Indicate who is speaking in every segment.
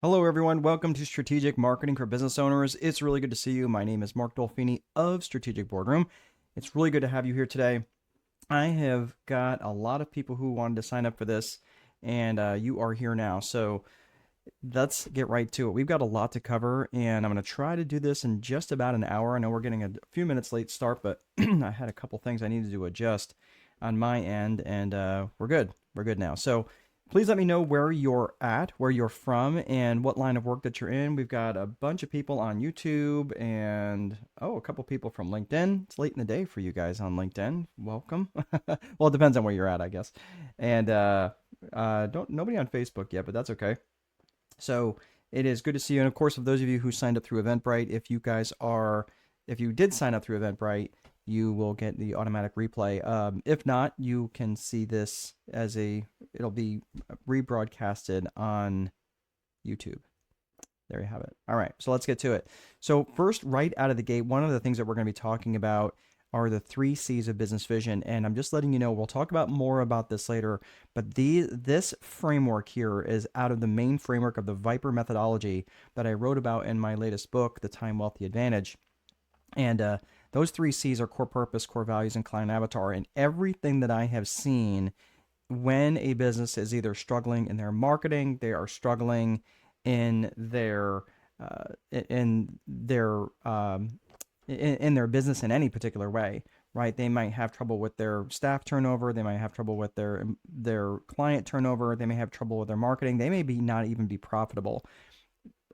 Speaker 1: Hello, everyone. Welcome to Strategic Marketing for Business Owners. It's really good to see you. My name is Mark Dolfini of Strategic Boardroom. It's really good to have you here today. I have got a lot of people who wanted to sign up for this, and you are here now. So let's get right to it. We've got a lot to cover, and I'm going to try to do this in just about an hour. I know we're getting a few minutes late start, but I had a couple things I needed to adjust on my end, and we're good. We're good now. So please let me know where you're at, where you're from, and what line of work that you're in. We've got a bunch of people on YouTube and, a couple people from LinkedIn. It's late in the day for you guys on LinkedIn. Welcome. Well, it depends on where you're at, I guess. And don't nobody on Facebook yet, but that's okay. So it is good to see you. And of course, of those of you who signed up through Eventbrite, if you did sign up through Eventbrite, you will get the automatic replay. If not, you can see this it'll be rebroadcasted on YouTube. There you have it. All right, so let's get to it. So first, right out of the gate, one of the things that we're going to be talking about are the 3 C's of business vision. And I'm just letting you know, we'll talk about more about this later, but this framework here is out of the main framework of the Viper methodology that I wrote about in my latest book, The Time Wealthy Advantage. And those 3 C's are core purpose, core values, and client avatar. And everything that I have seen when a business is either struggling in their marketing, they are struggling in their uh, in their in their business in any particular way, right? They might have trouble with their staff turnover, they might have trouble with their client turnover, they may have trouble with their marketing, they may be not even be profitable.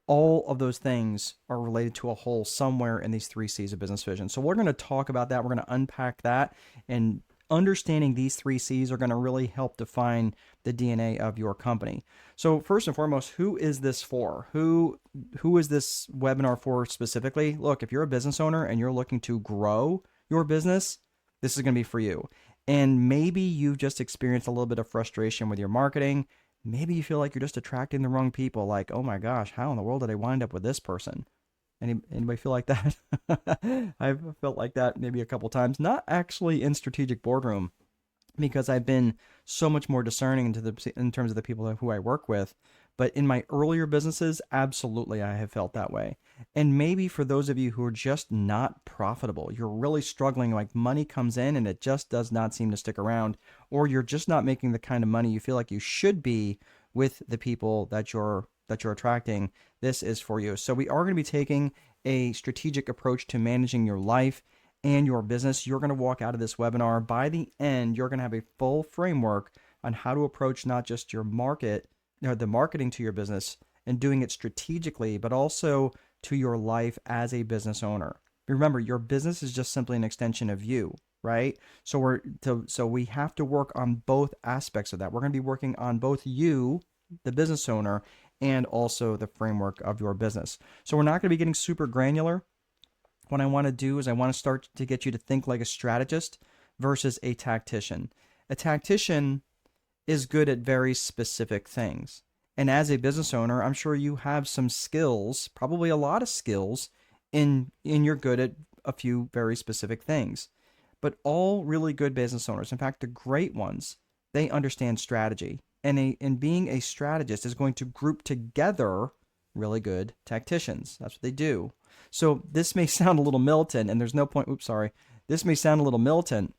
Speaker 1: All of those things are related to a whole somewhere in these 3 C's of business vision. So we're going to talk about that. We're going to unpack that, and understanding these 3 C's are going to really help define the DNA of your company. So first and foremost, who is this for? Who is this webinar for specifically? Look, if you're a business owner and you're looking to grow your business, this is going to be for you. And maybe you've just experienced a little bit of frustration with your marketing. Maybe you feel like you're just attracting the wrong people. Like, oh my gosh, how in the world did I wind up with this person? Anybody feel like that? I've felt like that maybe a couple times. Not actually in Strategic Boardroom, because I've been so much more discerning in terms of the people who I work with. But in my earlier businesses, absolutely, I have felt that way. And maybe for those of you who are just not profitable, you're really struggling, like money comes in and it just does not seem to stick around, or you're just not making the kind of money you feel like you should be with the people that you're attracting. This is for you. So we are going to be taking a strategic approach to managing your life and your business. You're going to walk out of this webinar. By the end, you're going to have a full framework on how to approach not just your market, the marketing to your business and doing it strategically, but also to your life as a business owner. Remember, your business is just simply an extension of you, right? So we have to work on both aspects of that. We're going to be working on both you, the business owner, and also the framework of your business. So we're not going to be getting super granular. What I want to do is I want to start to get you to think like a strategist versus a tactician. A tactician is good at very specific things. And as a business owner, I'm sure you have some skills, probably a lot of skills, in you're good at a few very specific things. But all really good business owners, in fact, the great ones, they understand strategy. And being a strategist is going to group together really good tacticians. That's what they do. So this may sound a little militant, and there's no point. Oops, sorry. This may sound a little militant,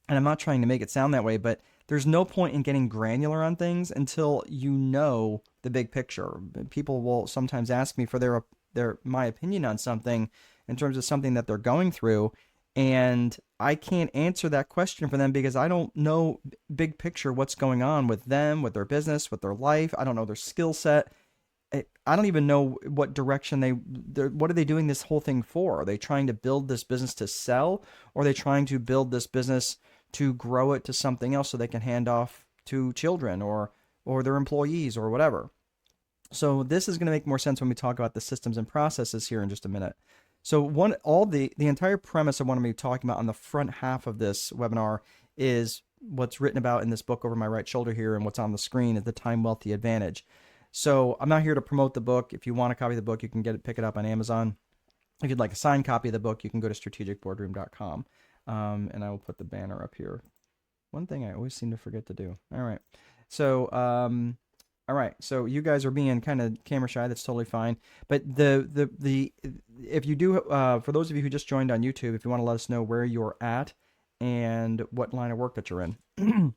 Speaker 1: and I'm not trying to make it sound that way, but there's no point in getting granular on things until you know the big picture. People will sometimes ask me for their my opinion on something in terms of something that they're going through, and I can't answer that question for them because I don't know big picture what's going on with them, with their business, with their life. I don't know their skill set. I don't even know what direction what are they doing this whole thing for? Are they trying to build this business to sell, or are they trying to build this business to grow it to something else so they can hand off to children or their employees or whatever? So this is going to make more sense when we talk about the systems and processes here in just a minute. So the entire premise of what I'm going to be talking about on the front half of this webinar is what's written about in this book over my right shoulder here, and what's on the screen is the Time Wealthy Advantage. So I'm not here to promote the book. If you want a copy of the book, you can pick it up on Amazon. If you'd like a signed copy of the book, you can go to strategicboardroom.com, and I will put the banner up here. One thing I always seem to forget to do. All right. So All right, so you guys are being kind of camera shy. That's totally fine. But the if you do, for those of you who just joined on YouTube, if you want to let us know where you're at and what line of work that you're in,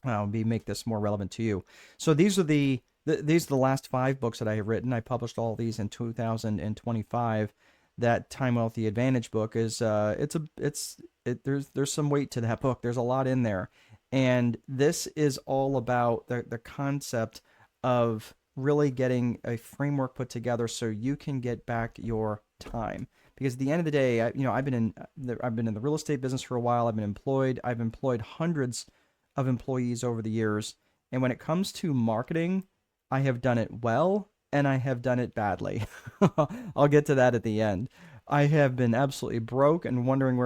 Speaker 1: I'll be make this more relevant to you. So these are these are the last 5 books that I have written. I published all these in 2025. That Time Wealthy Advantage book is there's some weight to that book. There's a lot in there, and this is all about the concept of really getting a framework put together so you can get back your time. Because at the end of the day, I've been in the real estate business for a while. I've been employed. I've employed hundreds of employees over the years, and when it comes to marketing, I have done it well and I have done it badly. I'll get to that at the end. I have been absolutely broke and wondering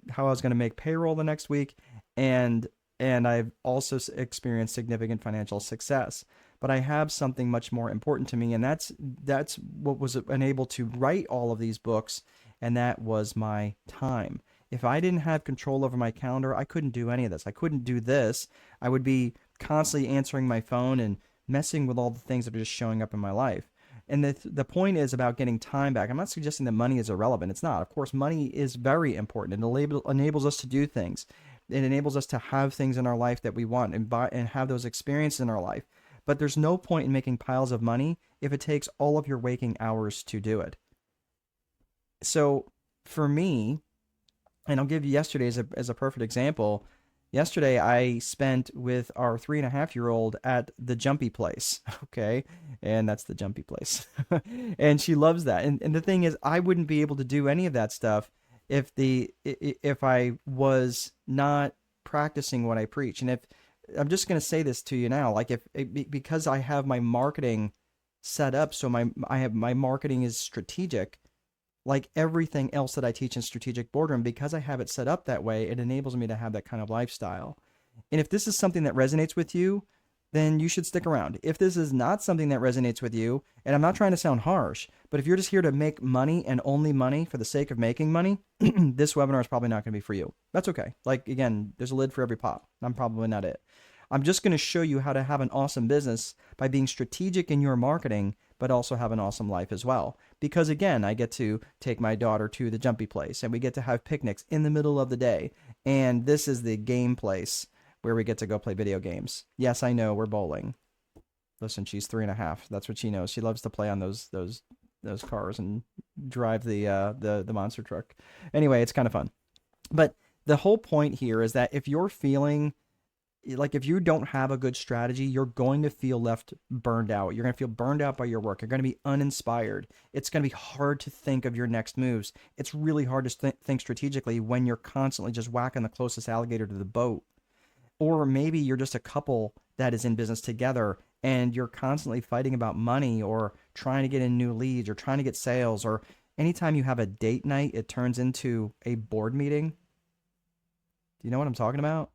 Speaker 1: how I was going to make payroll the next week, and I've also experienced significant financial success. But I have something much more important to me, and that's what was enabled to write all of these books, and that was my time. If I didn't have control over my calendar, I couldn't do any of this. I couldn't do this. I would be constantly answering my phone and messing with all the things that are just showing up in my life. And the point is about getting time back. I'm not suggesting that money is irrelevant. It's not. Of course, money is very important. It enables us to do things. It enables us to have things in our life that we want and have those experiences in our life. But there's no point in making piles of money if it takes all of your waking hours to do it. So for me, and I'll give you yesterday as a perfect example. Yesterday, I spent with our 3.5-year-old at the Jumpy Place. Okay. And that's the Jumpy Place. And she loves that. And the thing is, I wouldn't be able to do any of that stuff if I was not practicing what I preach. And if I'm just going to say this to you now, like because I have my marketing set up, so my marketing is strategic, like everything else that I teach in Strategic Boardroom, because I have it set up that way, it enables me to have that kind of lifestyle. And if this is something that resonates with you, then you should stick around. If this is not something that resonates with you, and I'm not trying to sound harsh, but if you're just here to make money and only money for the sake of making money, this webinar is probably not going to be for you. That's okay. Like, again, there's a lid for every pot. I'm probably not it. I'm just going to show you how to have an awesome business by being strategic in your marketing, but also have an awesome life as well. Because again, I get to take my daughter to the Jumpy Place, and we get to have picnics in the middle of the day. And this is the game place where we get to go play video games. Yes, I know, we're bowling. Listen, she's 3.5. That's what she knows. She loves to play on those cars and drive the monster truck. Anyway, it's kind of fun. But the whole point here is that if you're feeling like if you don't have a good strategy, you're going to feel left burned out. You're going to feel burned out by your work. You're going to be uninspired. It's going to be hard to think of your next moves. It's really hard to think strategically when you're constantly just whacking the closest alligator to the boat. Or maybe you're just a couple that is in business together and you're constantly fighting about money or trying to get in new leads or trying to get sales, or anytime you have a date night, it turns into a board meeting. Do you know what I'm talking about?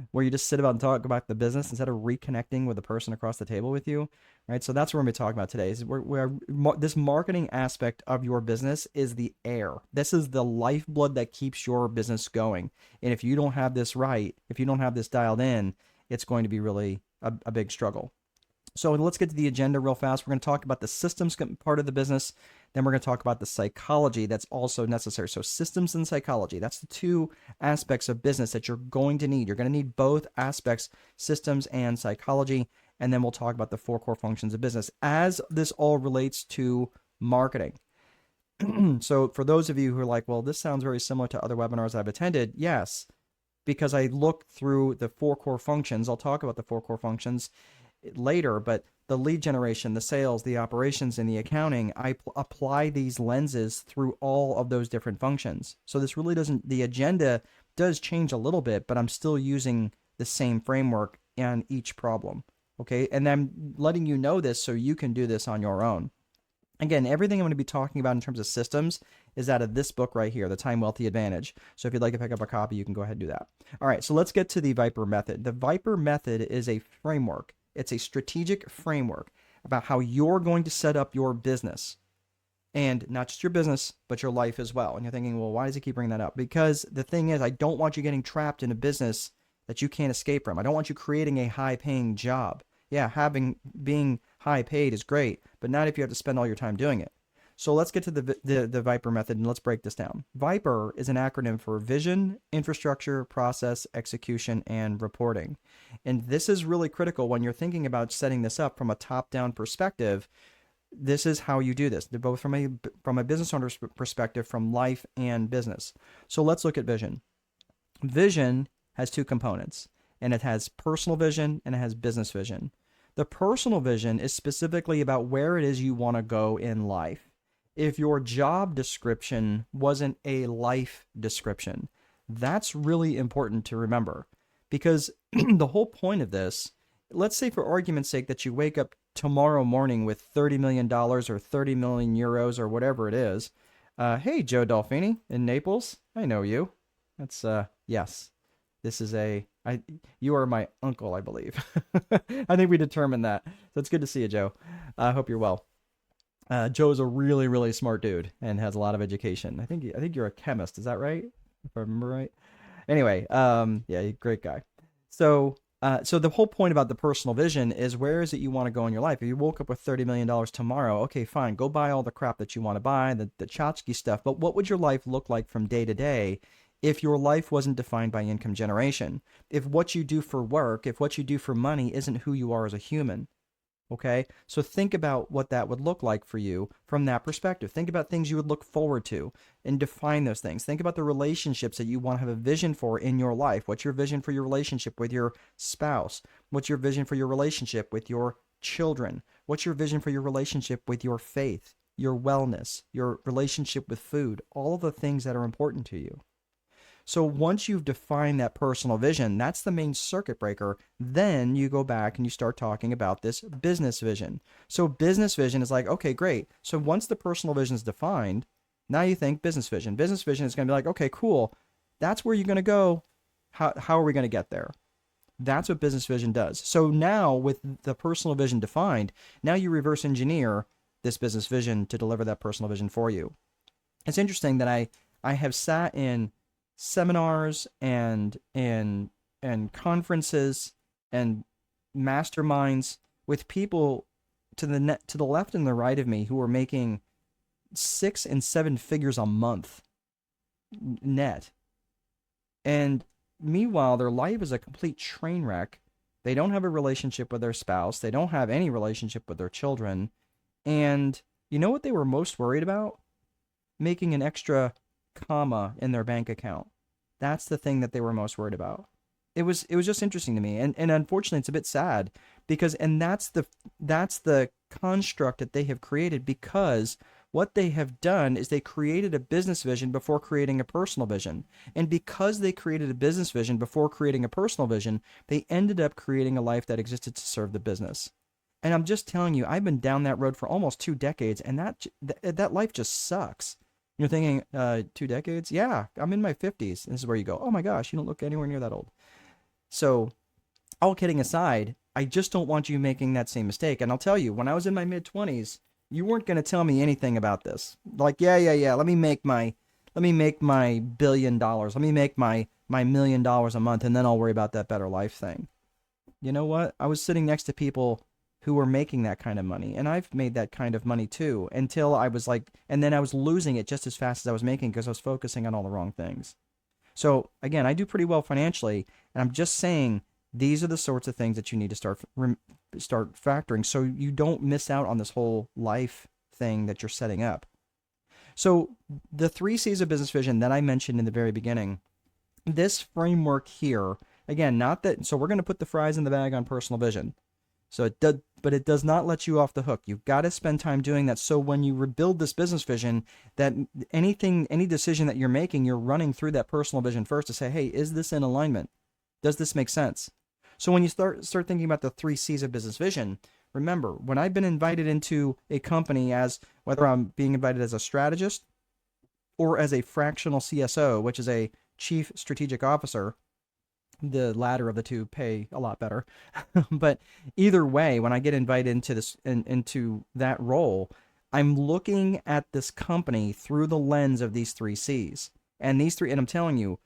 Speaker 1: Where you just sit about and talk about the business instead of reconnecting with the person across the table with you, right? So that's what we're going to be talking about today. Is this marketing aspect of your business is the air. This is the lifeblood that keeps your business going. And if you don't have this right, if you don't have this dialed in, it's going to be really a big struggle. So let's get to the agenda real fast. We're going to talk about the systems part of the business. Then we're going to talk about the psychology that's also necessary. So systems and psychology, that's the two aspects of business that you're going to need. You're going to need both aspects, systems and psychology. And then we'll talk about the 4 core functions of business as this all relates to marketing. So for those of you who are like, well, this sounds very similar to other webinars I've attended. Yes, because I looked through the 4 core functions. I'll talk about the 4 core functions later, but the lead generation, the sales, the operations, and the accounting, I apply these lenses through all of those different functions. So this really doesn't, the agenda does change a little bit, but I'm still using the same framework on each problem. Okay. And I'm letting you know this so you can do this on your own. Again, everything I'm going to be talking about in terms of systems is out of this book right here, The Time Wealthy Advantage. So if you'd like to pick up a copy, you can go ahead and do that. All right. So let's get to the Viper method. The Viper method is a framework. It's a strategic framework about how you're going to set up your business, and not just your business, but your life as well. And you're thinking, well, why does he keep bringing that up? Because the thing is, I don't want you getting trapped in a business that you can't escape from. I don't want you creating a high-paying job. Yeah, being high paid is great, but not if you have to spend all your time doing it. So let's get to the Viper method and let's break this down. Viper is an acronym for Vision, Infrastructure, Process, Execution, and Reporting. And this is really critical when you're thinking about setting this up from a top-down perspective. This is how you do this, both from a business owner's perspective, from life and business. So let's look at vision. Vision has two components, and it has personal vision and it has business vision. The personal vision is specifically about where it is you want to go in life. If your job description wasn't a life description, that's really important to remember, because the whole point of this, let's say for argument's sake that you wake up tomorrow morning with $30 million or 30 million euros or whatever it is. Hey, Joe Dolfini in Naples, I know you. That's, yes, this is you are my uncle, I believe. I think we determined that. So it's good to see you, Joe. I hope you're well. Joe's a really, really smart dude and has a lot of education. I think you're a chemist. Is that right? If I remember right. Anyway, yeah, great guy. So the whole point about the personal vision is, where is it you want to go in your life? If you woke up with $30 million tomorrow, okay, fine, go buy all the crap that you want to buy, the tchotchke stuff. But what would your life look like from day to day if your life wasn't defined by income generation? If what you do for work, if what you do for money isn't who you are as a human? Okay, so think about what that would look like for you from that perspective. Think about things you would look forward to and define those things. Think about the relationships that you want to have a vision for in your life. What's your vision for your relationship with your spouse? What's your vision for your relationship with your children? What's your vision for your relationship with your faith, your wellness, your relationship with food? All of the things that are important to you. So once you've defined that personal vision, that's the main circuit breaker. Then you go back and you start talking about this business vision. So business vision is like, okay, great. So once the personal vision is defined, now you think business vision. Business vision is going to be like, okay, cool. That's where you're going to go. How are we going to get there? That's what business vision does. So now with the personal vision defined, now you reverse engineer this business vision to deliver that personal vision for you. It's interesting that I have sat in seminars and conferences and masterminds with people to the left and the right of me who are making 6 and 7 figures a month net, and meanwhile their life is a complete train wreck. They don't have a relationship with their spouse, they don't have any relationship with their children, and you know what they were most worried about? Making an extra comma in their bank account. That's the thing that they were most worried about. It was just interesting to me, and unfortunately it's a bit sad, because that's the construct that they have created, because what they have done is they created a business vision before creating a personal vision. And because they created a business vision before creating a personal vision, they ended up creating a life that existed to serve the business. And I'm just telling you, I've been down that road for almost 2 decades, and that life just sucks. You're thinking, 2 decades? Yeah, I'm in my 50s. And this is where you go, oh my gosh, you don't look anywhere near that old. So, all kidding aside, I just don't want you making that same mistake. And I'll tell you, when I was in my mid-20s, you weren't going to tell me anything about this. Like, yeah, let me make my $1 billion. Let me make my $1 million a month, and then I'll worry about that better life thing. You know what? I was sitting next to people who were making that kind of money, and I've made that kind of money too, until I was like, and then I was losing it just as fast as I was making, because I was focusing on all the wrong things. So again, I do pretty well financially, and I'm just saying these are the sorts of things that you need to start factoring, so you don't miss out on this whole life thing that you're setting up. So the 3 C's of business vision that I mentioned in the very beginning, this framework here, again, not that, so we're going to put the fries in the bag on personal vision. So but it does not let you off the hook. You've got to spend time doing that. So when you rebuild this business vision, that any decision that you're making, you're running through that personal vision first to say, hey, is this in alignment? Does this make sense? So when you start thinking about the 3 C's of business vision, remember, when I've been invited into a company, as whether I'm being invited as a strategist or as a fractional CSO, which is a chief strategic officer, the latter of the two pay a lot better. But either way, when I get invited into that role, I'm looking at this company through the lens of these 3 C's. And I'm telling you,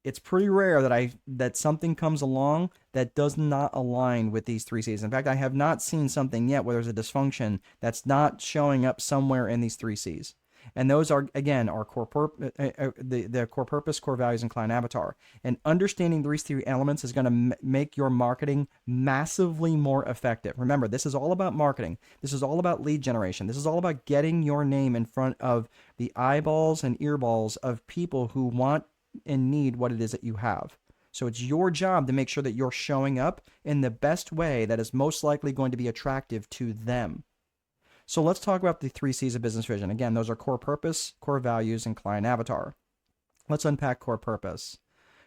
Speaker 1: It's pretty rare that something comes along that does not align with these three C's. In fact, I have not seen something yet where there's a dysfunction that's not showing up somewhere in these three C's. And those are, again, our the core purpose, core values, and client avatar. And understanding these three elements is going to make your marketing massively more effective. Remember, this is all about marketing. This is all about lead generation. This is all about getting your name in front of the eyeballs and earballs of people who want and need what it is that you have. So it's your job to make sure that you're showing up in the best way that is most likely going to be attractive to them. So let's talk about the three C's of business vision. Again, those are core purpose, core values, and client avatar. Let's unpack core purpose.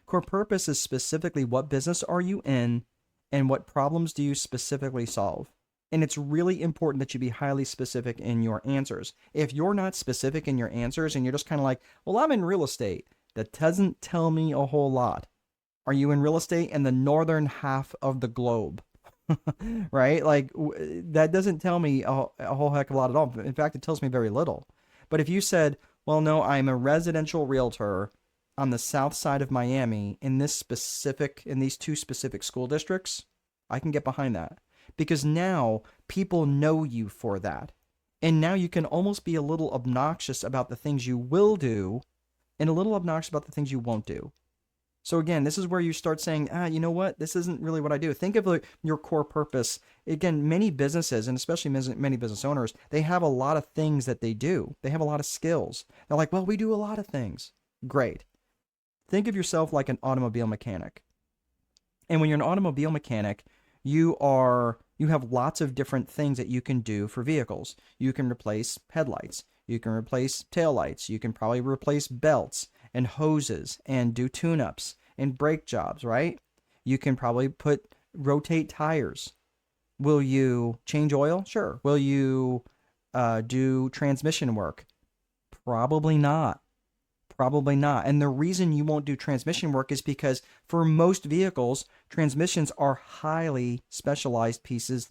Speaker 1: Core purpose is specifically what business are you in and what problems do you specifically solve. And it's really important that you be highly specific in your answers. If you're not specific in your answers and you're just kind of like, well, I'm in real estate, that doesn't tell me a whole lot. Are you in real estate in the northern half of the globe? Right? Like that doesn't tell me a whole heck of a lot at all. In fact, it tells me very little. But if you said, well, no, I'm a residential realtor on the south side of Miami in these two specific school districts, I can get behind that because now people know you for that. And now you can almost be a little obnoxious about the things you will do and a little obnoxious about the things you won't do. So again, this is where you start saying, you know what? This isn't really what I do. Think of your core purpose. Again, many businesses, and especially many business owners, they have a lot of things that they do. They have a lot of skills. They're like, well, we do a lot of things. Great. Think of yourself like an automobile mechanic. And when you're an automobile mechanic, you have lots of different things that you can do for vehicles. You can replace headlights. You can replace taillights. You can probably replace belts and hoses and do tune-ups and brake jobs, right? You can probably rotate tires. Will you change oil? Sure. Will you do transmission work? Probably not. Probably not. And the reason you won't do transmission work is because for most vehicles, transmissions are highly specialized pieces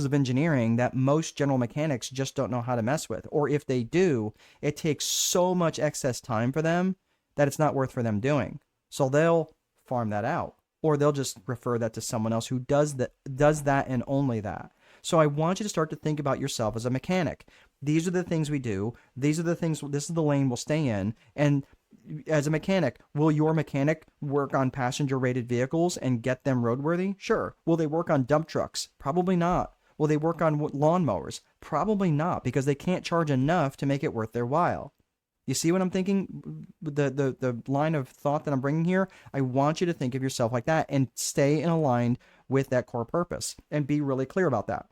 Speaker 1: of engineering that most general mechanics just don't know how to mess with. Or if they do, it takes so much excess time for them that it's not worth for them doing. So they'll farm that out, or they'll just refer that to someone else who does that and only that. So I want you to start to think about yourself as a mechanic. These are the things we do. This is the lane we'll stay in. And as a mechanic, will your mechanic work on passenger rated vehicles and get them roadworthy? Sure. Will they work on dump trucks? Probably not. Will they work on lawnmowers? Probably not, because they can't charge enough to make it worth their while. You see what I'm thinking? The line of thought that I'm bringing here? I want you to think of yourself like that and stay aligned with that core purpose and be really clear about that.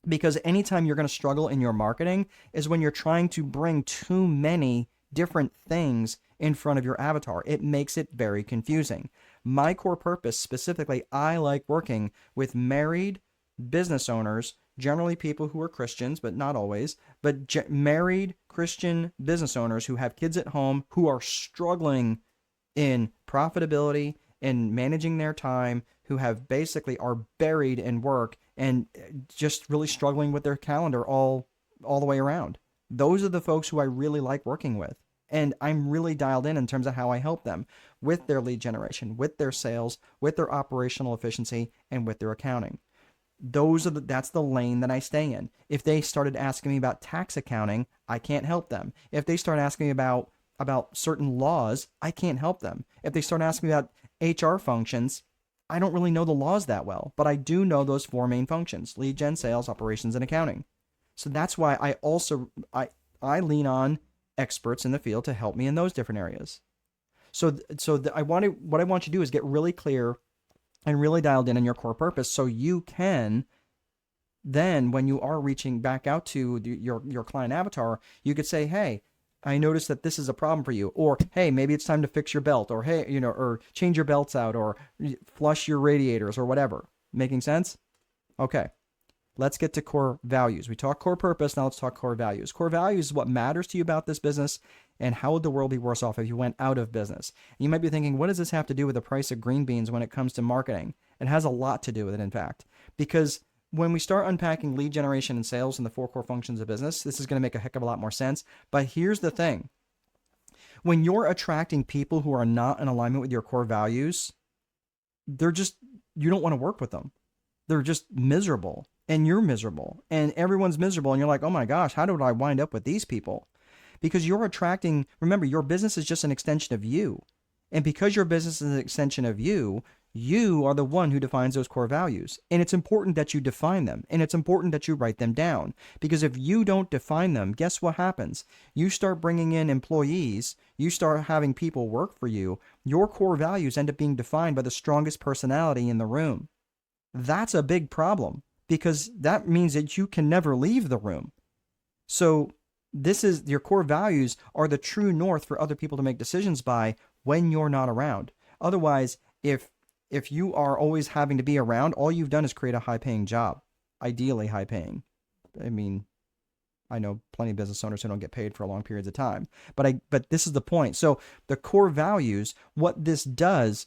Speaker 1: Because anytime you're going to struggle in your marketing is when you're trying to bring too many different things in front of your avatar. It makes it very confusing. My core purpose specifically, I like working with married business owners, generally people who are Christians, but not always, but married Christian business owners who have kids at home who are struggling in profitability and managing their time, who have basically are buried in work and just really struggling with their calendar all the way around. Those are the folks who I really like working with. And I'm really dialed in terms of how I help them with their lead generation, with their sales, with their operational efficiency, and with their accounting. That's the lane that I stay in. If they started asking me about tax accounting, I can't help them. If they start asking me about certain laws, I can't help them. If they start asking me about HR functions, I don't really know the laws that well, but I do know those four main functions: lead gen, sales, operations, and accounting. So that's why I lean on experts in the field to help me in those different areas. What I want you to do is get really clear and really dialed in on your core purpose, so you can then, when you are reaching back out to your client avatar, you could say, hey, I noticed that this is a problem for you, or hey, maybe it's time to fix your belt, or hey, or change your belts out, or flush your radiators, or whatever. Making sense? Okay. Let's get to core values. We talked core purpose. Now let's talk core values. Core values is what matters to you about this business, and how would the world be worse off if you went out of business? And you might be thinking, what does this have to do with the price of green beans when it comes to marketing? It has a lot to do with it, in fact, because when we start unpacking lead generation and sales and the four core functions of business, this is going to make a heck of a lot more sense. But here's the thing. When you're attracting people who are not in alignment with your core values, they're just, you don't want to work with them. They're just miserable, and you're miserable, and everyone's miserable. And you're like, oh my gosh, how did I wind up with these people? Because you're attracting, remember, your business is just an extension of you. And because your business is an extension of you, you are the one who defines those core values. And it's important that you define them. And it's important that you write them down. Because if you don't define them, guess what happens? You start bringing in employees, you start having people work for you. Your core values end up being defined by the strongest personality in the room. That's a big problem, because that means that you can never leave the room. So this is, your core values are the true north for other people to make decisions by when you're not around. Otherwise, if you are always having to be around, all you've done is create a high-paying job, ideally high-paying. I mean, I know plenty of business owners who don't get paid for long periods of time, but this is the point. So the core values, what this does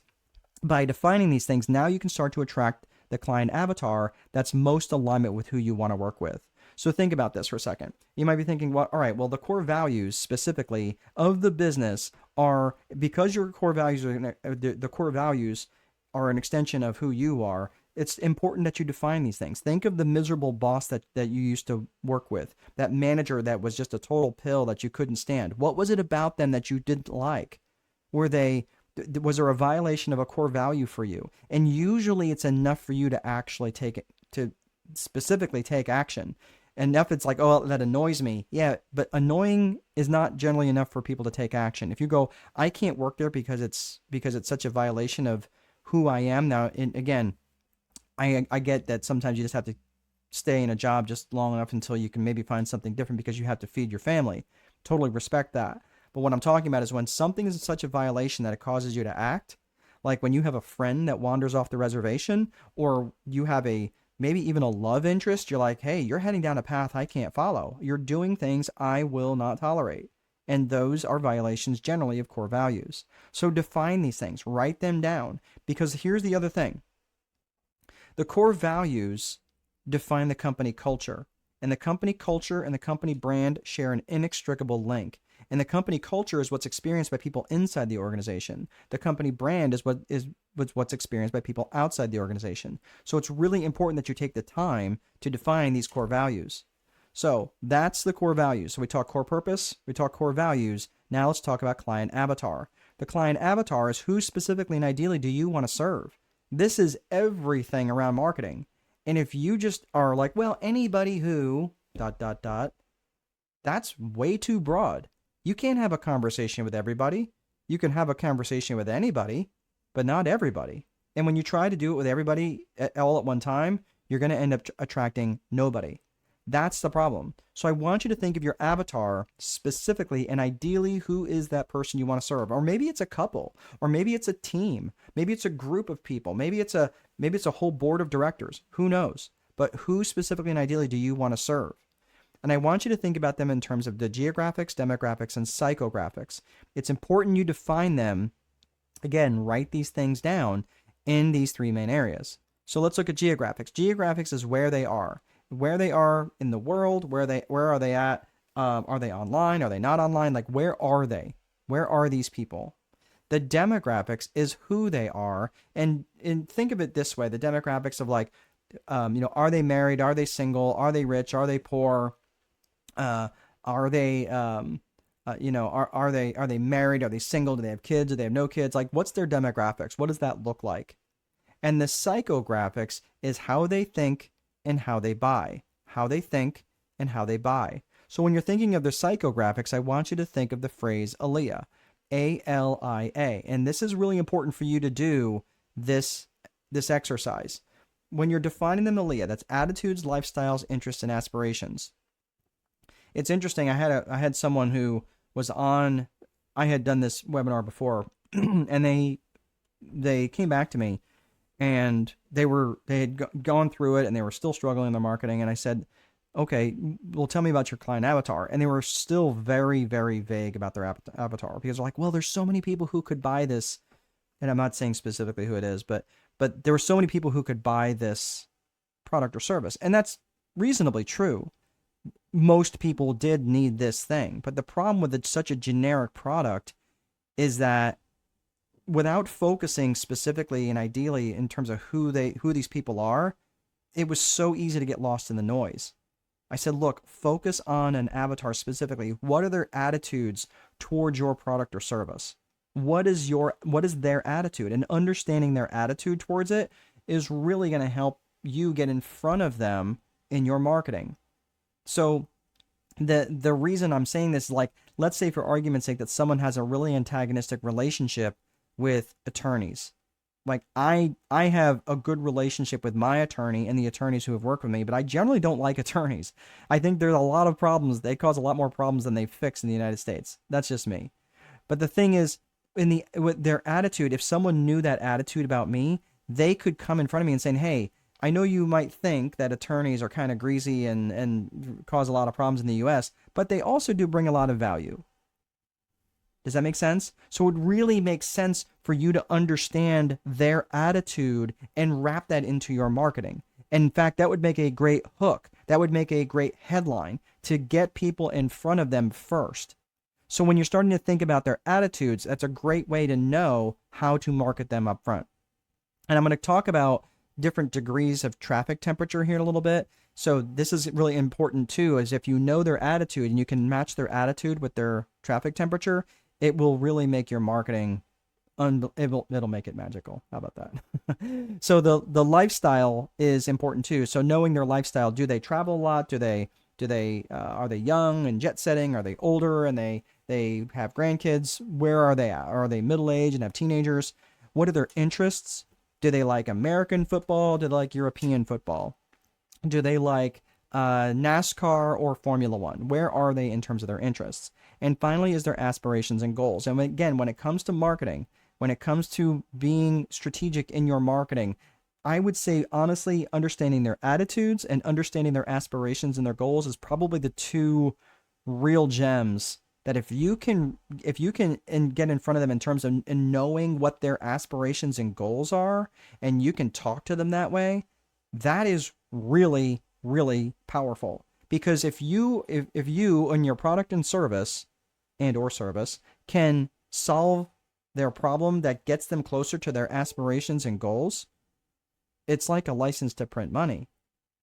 Speaker 1: by defining these things, now you can start to attract the client avatar that's most alignment with who you want to work with. So think about this for a second. You might be thinking, well, all right, well, the core values specifically of the business are, because your core values are, the core values are an extension of who you are, it's important that you define these things. Think of the miserable boss that you used to work with, that manager that was just a total pill that you couldn't stand. What was it about them that you didn't like? Was there a violation of a core value for you? And usually it's enough for you to actually specifically take action. Enough, it's like, oh, that annoys me. Yeah, but annoying is not generally enough for people to take action. If you go, I can't work there because it's such a violation of who I am. Now, and again, I get that sometimes you just have to stay in a job just long enough until you can maybe find something different because you have to feed your family. Totally respect that. But what I'm talking about is when something is such a violation that it causes you to act, like when you have a friend that wanders off the reservation, or you have maybe even a love interest, you're like, hey, you're heading down a path I can't follow. You're doing things I will not tolerate. And those are violations generally of core values. So define these things, write them down, because here's the other thing. The core values define the company culture, and the company culture and the company brand share an inextricable link. And the company culture is what's experienced by people inside the organization. The company brand is what's experienced by people outside the organization. So it's really important that you take the time to define these core values. So that's the core values. So we talk core purpose, we talk core values. Now let's talk about client avatar. The client avatar is who specifically and ideally do you want to serve? This is everything around marketing. And if you just are like, well, anybody who ... that's way too broad. You can't have a conversation with everybody. You can have a conversation with anybody, but not everybody. And when you try to do it with everybody all at one time, you're going to end up attracting nobody. That's the problem. So I want you to think of your avatar specifically, and ideally, who is that person you want to serve? Or maybe it's a couple, or maybe it's a team, maybe it's a group of people, maybe it's a whole board of directors. Who knows? But who specifically and ideally do you want to serve? And I want you to think about them in terms of the geographics, demographics, and psychographics. It's important you define them. Again, write these things down in these three main areas. So let's look at geographics. Geographics is where they are in the world. Where are they at? Are they online? Are they not online? Like, where are they? Where are these people? The demographics is who they are. And think of it this way: the demographics of like, are they married? Are they single? Are they rich? Are they poor? Are they married? Are they single? Do they have kids? Do they have no kids? Like, what's their demographics? What does that look like? And the psychographics is how they think and how they buy. How they think and how they buy. So when you're thinking of the psychographics, I want you to think of the phrase ALIA, ALIA. And this is really important for you to do this exercise. When you're defining them ALIA, that's attitudes, lifestyles, interests, and aspirations. It's interesting. I had someone who was on. I had done this webinar before, and they came back to me, and they had gone through it, and they were still struggling in their marketing. And I said, "Okay, well, tell me about your client avatar." And they were still very, very vague about their avatar, because they're like, "Well, there's so many people who could buy this," and I'm not saying specifically who it is, but there were so many people who could buy this product or service, and that's reasonably true. Most people did need this thing, but the problem with such a generic product is that without focusing specifically and ideally in terms of who these people are, it was so easy to get lost in the noise. I said, look, focus on an avatar specifically. What are their attitudes towards your product or service? What is their attitude? And understanding their attitude towards it is really going to help you get in front of them in your marketing. So the reason I'm saying this is, like, let's say for argument's sake that someone has a really antagonistic relationship with attorneys. Like, I have a good relationship with my attorney and the attorneys who have worked with me, but I generally don't like attorneys. I think there's a lot of problems. They cause a lot more problems than they fix in the United States. That's just me. But the thing is, with their attitude, if someone knew that attitude about me, they could come in front of me and say, hey, I know you might think that attorneys are kind of greasy and cause a lot of problems in the US, but they also do bring a lot of value. Does that make sense? So it really makes sense for you to understand their attitude and wrap that into your marketing. And in fact, that would make a great hook. That would make a great headline to get people in front of them first. So when you're starting to think about their attitudes, that's a great way to know how to market them up front. And I'm going to talk about different degrees of traffic temperature here in a little bit. So this is really important too, is if you know their attitude and you can match their attitude with their traffic temperature, it will really make your marketing, it'll make it magical. How about that? So the lifestyle is important too. So knowing their lifestyle, do they travel a lot? Are they young and jet setting? Are they older and they have grandkids? Where are they at? Are they middle aged and have teenagers? What are their interests? Do they like American football? Do they like European football? Do they like NASCAR or Formula One? Where are they in terms of their interests? And finally, is their aspirations and goals. And again, when it comes to marketing, when it comes to being strategic in your marketing, I would say, honestly, understanding their attitudes and understanding their aspirations and their goals is probably the two real gems that if you can and get in front of them in terms of knowing what their aspirations and goals are, and you can talk to them that way, that is really, really powerful. Because if you and your product and service can solve their problem that gets them closer to their aspirations and goals, it's like a license to print money.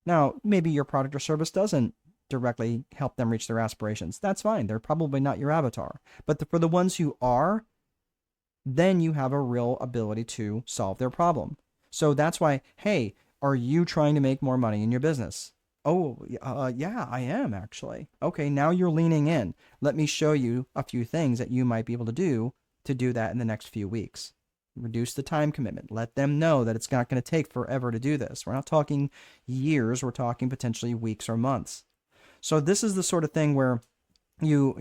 Speaker 1: Now, maybe your product or service doesn't directly help them reach their aspirations. That's fine. They're probably not your avatar. But for the ones who are, then you have a real ability to solve their problem. So that's why, hey, are you trying to make more money in your business? Oh, yeah, I am actually. Okay, now you're leaning in. Let me show you a few things that you might be able to do that in the next few weeks. Reduce the time commitment. Let them know that it's not going to take forever to do this. We're not talking years. We're talking potentially weeks or months. So this is the sort of thing where you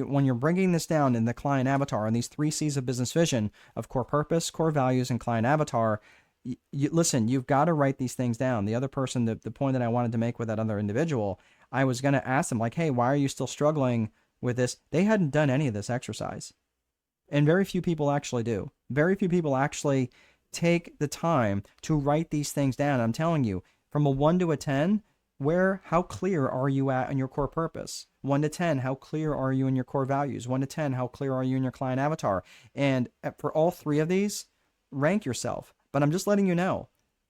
Speaker 1: when you're bringing this down in the client avatar and these 3 C's of business vision of core purpose, core values, and client avatar, listen, you've got to write these things down. The other person, the point that I wanted to make with that other individual, I was going to ask them, like, hey, why are you still struggling with this? They hadn't done any of this exercise. And very few people actually do. Very few people actually take the time to write these things down. I'm telling you, from a 1 to a 10, how clear are you at in your core purpose? 1 to 10, how clear are you in your core values? 1 to 10, how clear are you in your client avatar? And for all 3 of these, rank yourself. But I'm just letting you know,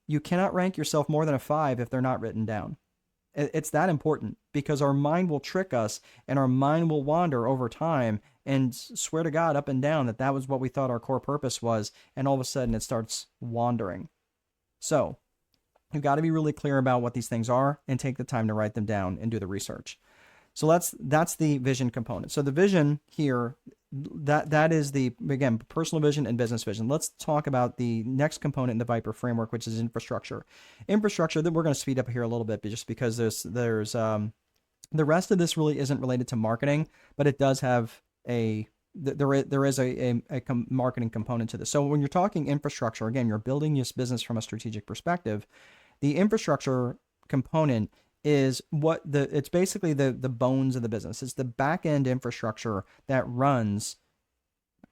Speaker 1: you cannot rank yourself more than a 5 if they're not written down. It's that important, because our mind will trick us and our mind will wander over time and swear to God up and down that was what we thought our core purpose was. And all of a sudden it starts wandering. So you've got to be really clear about what these things are and take the time to write them down and do the research. So that's the vision component. So the vision here, that is the, again, personal vision and business vision. Let's talk about the next component in the Viper framework, which is infrastructure. Infrastructure, that we're going to speed up here a little bit just because there's the rest of this really isn't related to marketing, but it does have there is a marketing component to this. So when you're talking infrastructure, again, you're building this business from a strategic perspective. The infrastructure component is it's basically the bones of the business. It's the back end infrastructure that runs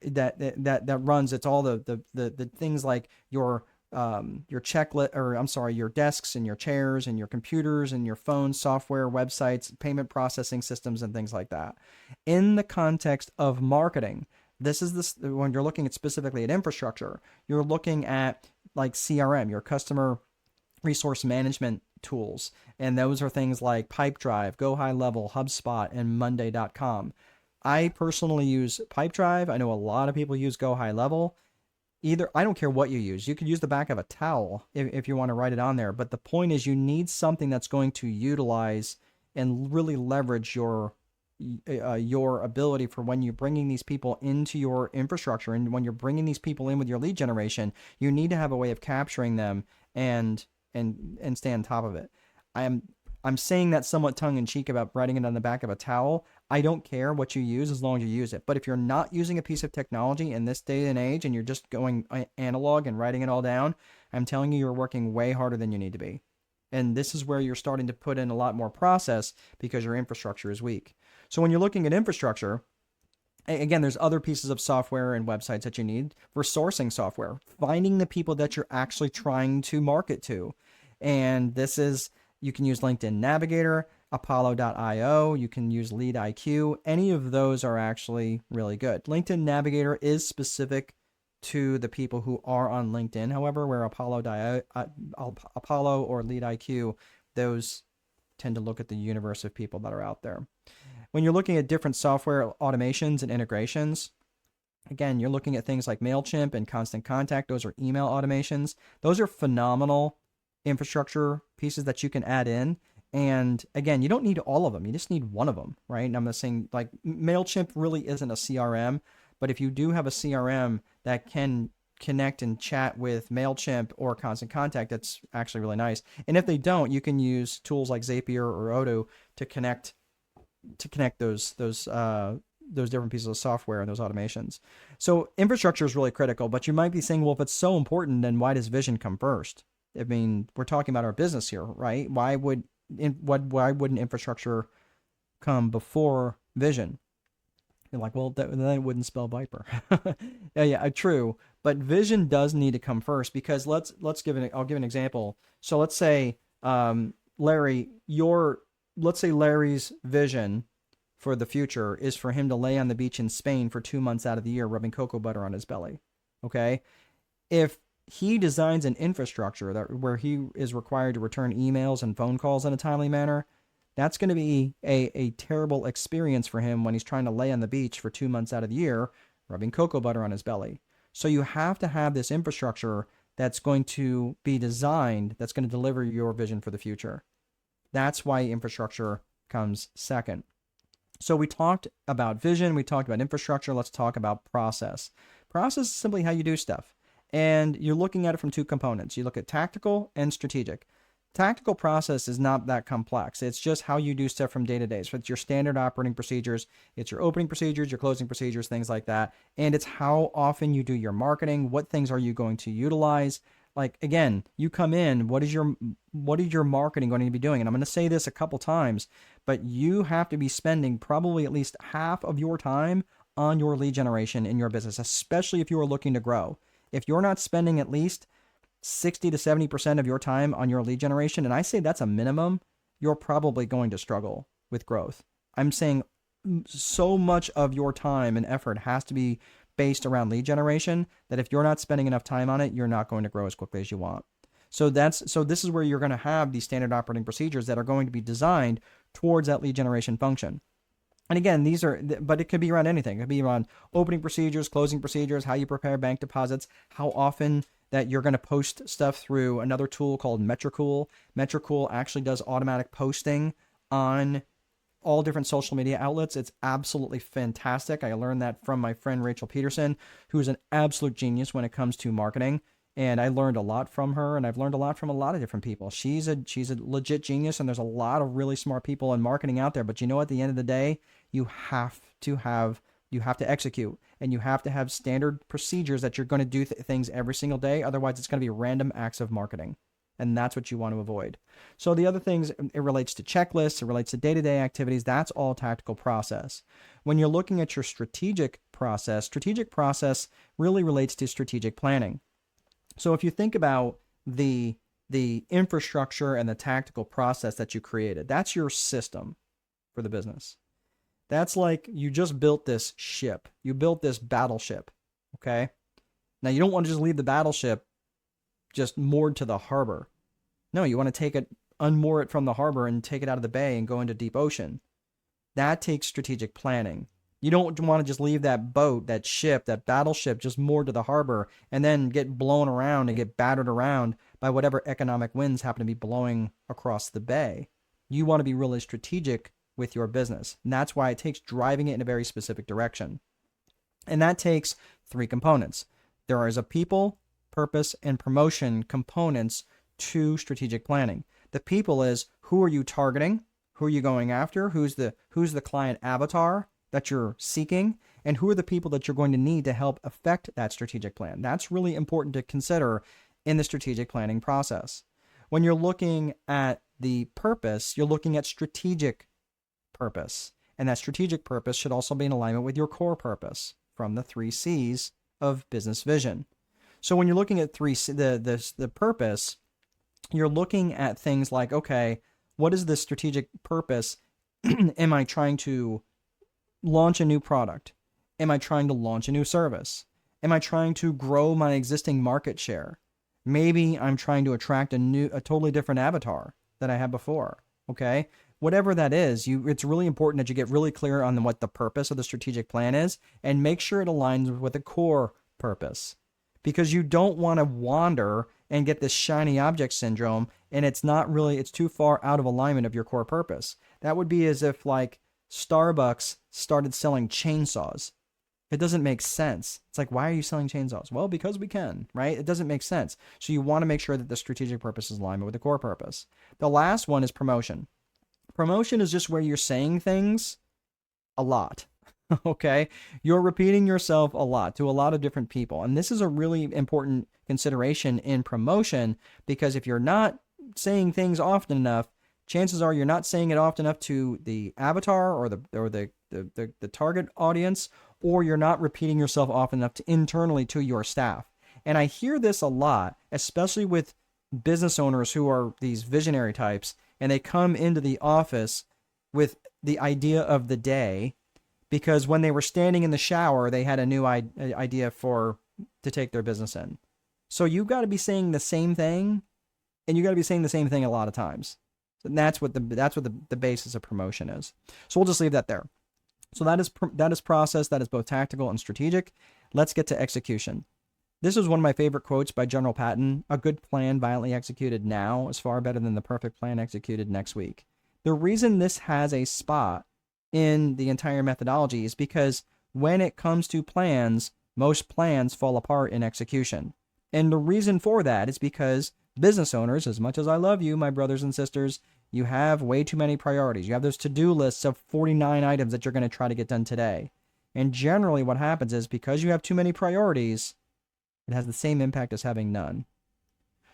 Speaker 1: it's all the things like your checklist, or I'm sorry, your desks and your chairs and your computers and your phones, software, websites, payment processing systems, and things like that. In the context of marketing, This is this when you're looking at specifically at infrastructure, you're looking at like CRM, your customer resource management tools. And those are things like Pipedrive, Go High Level, HubSpot, and Monday.com. I personally use Pipedrive. I know a lot of people use Go High Level. Either, I don't care what you use. You could use the back of a towel if you want to write it on there. But the point is, you need something that's going to utilize and really leverage your ability for when you're bringing these people into your infrastructure, and when you're bringing these people in with your lead generation, you need to have a way of capturing them and stay on top of it. I'm saying that somewhat tongue in cheek about writing it on the back of a towel. I don't care what you use as long as you use it. But if you're not using a piece of technology in this day and age and you're just going analog and writing it all down, I'm telling you, you're working way harder than you need to be. And this is where you're starting to put in a lot more process because your infrastructure is weak. So when you're looking at infrastructure, again, there's other pieces of software and websites that you need for sourcing software, finding the people that you're actually trying to market to. And this is, you can use LinkedIn Navigator, Apollo.io, you can use Lead IQ. Any of those are actually really good. LinkedIn Navigator is specific to the people who are on LinkedIn. However, where Apollo or Lead IQ, those tend to look at the universe of people that are out there. When you're looking at different software automations and integrations, again, you're looking at things like MailChimp and Constant Contact. Those are email automations. Those are phenomenal infrastructure pieces that you can add in. And again, you don't need all of them. You just need one of them, right? And I'm not saying like MailChimp really isn't a CRM, but if you do have a CRM that can connect and chat with MailChimp or Constant Contact, that's actually really nice. And if they don't, you can use tools like Zapier or Odoo to connect those different pieces of software and those automations. So infrastructure is really critical, but you might be saying, well, if it's so important, then why does vision come first? I mean, we're talking about our business here, right? Why wouldn't infrastructure come before vision? You're like, well, then it wouldn't spell Viper. yeah, true. But vision does need to come first, because I'll give an example. So let's say, Larry's vision for the future is for him to lay on the beach in Spain for 2 months out of the year, rubbing cocoa butter on his belly. Okay. If he designs an infrastructure where he is required to return emails and phone calls in a timely manner, that's going to be a terrible experience for him when he's trying to lay on the beach for 2 months out of the year, rubbing cocoa butter on his belly. So you have to have this infrastructure that's going to be designed, that's going to deliver your vision for the future. That's why infrastructure comes second. So we talked about vision, we talked about infrastructure, let's talk about process. Process is simply how you do stuff. And you're looking at it from two components. You look at tactical and strategic. Tactical process is not that complex. It's just how you do stuff from day to day. So it's your standard operating procedures. It's your opening procedures, your closing procedures, things like that. And it's how often you do your marketing. What things are you going to utilize? Like, again, you come in, what is your marketing going to be doing? And I'm going to say this a couple times, but you have to be spending probably at least half of your time on your lead generation in your business, especially if you are looking to grow. If you're not spending at least 60 to 70% of your time on your lead generation, and I say that's a minimum, you're probably going to struggle with growth. I'm saying so much of your time and effort has to be based around lead generation that if you're not spending enough time on it, you're not going to grow as quickly as you want. So this is where you're going to have these standard operating procedures that are going to be designed towards that lead generation function. And again, but it could be around anything. It could be around opening procedures, closing procedures, how you prepare bank deposits, how often that you're going to post stuff through another tool called Metricool. Metricool actually does automatic posting on all different social media outlets. It's absolutely fantastic. I learned that from my friend Rachel Peterson, who is an absolute genius when it comes to marketing. And I learned a lot from her, and I've learned a lot from a lot of different people. She's a legit genius, and there's a lot of really smart people in marketing out there. But you know, at the end of the day, you have to execute, and you have to have standard procedures that you're going to do things every single day. Otherwise, it's going to be random acts of marketing, and that's what you want to avoid. So the other things, it relates to checklists, it relates to day-to-day activities. That's all tactical process. When you're looking at your strategic process really relates to strategic planning. So if you think about the infrastructure and the tactical process that you created, that's your system for the business. That's like you just built this ship. You built this battleship. Okay. Now you don't want to just leave the battleship just moored to the harbor. No, you want to take it, unmoor it from the harbor and take it out of the bay and go into deep ocean. That takes strategic planning. You don't want to just leave that boat, that ship, that battleship just moored to the harbor and then get blown around and get battered around by whatever economic winds happen to be blowing across the bay. You want to be really strategic with your business. And that's why it takes driving it in a very specific direction. And that takes three components. There is a people, purpose, and promotion components to strategic planning. The people is, who are you targeting? Who are you going after? Who's the client avatar that you're seeking? And who are the people that you're going to need to help affect that strategic plan? That's really important to consider in the strategic planning process. When you're looking at the purpose, you're looking at strategic purpose. And that strategic purpose should also be in alignment with your core purpose from the 3 C's of business vision. So when you're looking at the purpose, you're looking at things like, okay, what is the strategic purpose? Am I trying to launch a new product? Am I trying to launch a new service? Am I trying to grow my existing market share? Maybe I'm trying to attract a totally different avatar than I had before. Okay. Whatever that is, it's really important that you get really clear on what the purpose of the strategic plan is and make sure it aligns with the core purpose, because you don't want to wander and get this shiny object syndrome and it's too far out of alignment of your core purpose. That would be as if like Starbucks started selling chainsaws. It doesn't make sense. It's like, why are you selling chainsaws? Well, because we can, right? It doesn't make sense. So you want to make sure that the strategic purpose is aligned with the core purpose. The last one is promotion. Promotion is just where you're saying things a lot. Okay? You're repeating yourself a lot to a lot of different people. And this is a really important consideration in promotion, because if you're not saying things often enough, chances are you're not saying it often enough to the avatar or the target audience, or you're not repeating yourself often enough internally to your staff. And I hear this a lot, especially with business owners who are these visionary types, and they come into the office with the idea of the day, because when they were standing in the shower, they had a new idea to take their business in. So you've got to be saying the same thing, and you got to be saying the same thing a lot of times. And that's what the basis of promotion is. So we'll just leave that there. So that is process. That is both tactical and strategic. Let's get to execution. This is one of my favorite quotes by General Patton. A good plan violently executed now is far better than the perfect plan executed next week. The reason this has a spot in the entire methodology is because when it comes to plans, most plans fall apart in execution. And the reason for that is because business owners, as much as I love you, my brothers and sisters, you have way too many priorities. You have those to-do lists of 49 items that you're going to try to get done today. And generally what happens is, because you have too many priorities, it has the same impact as having none.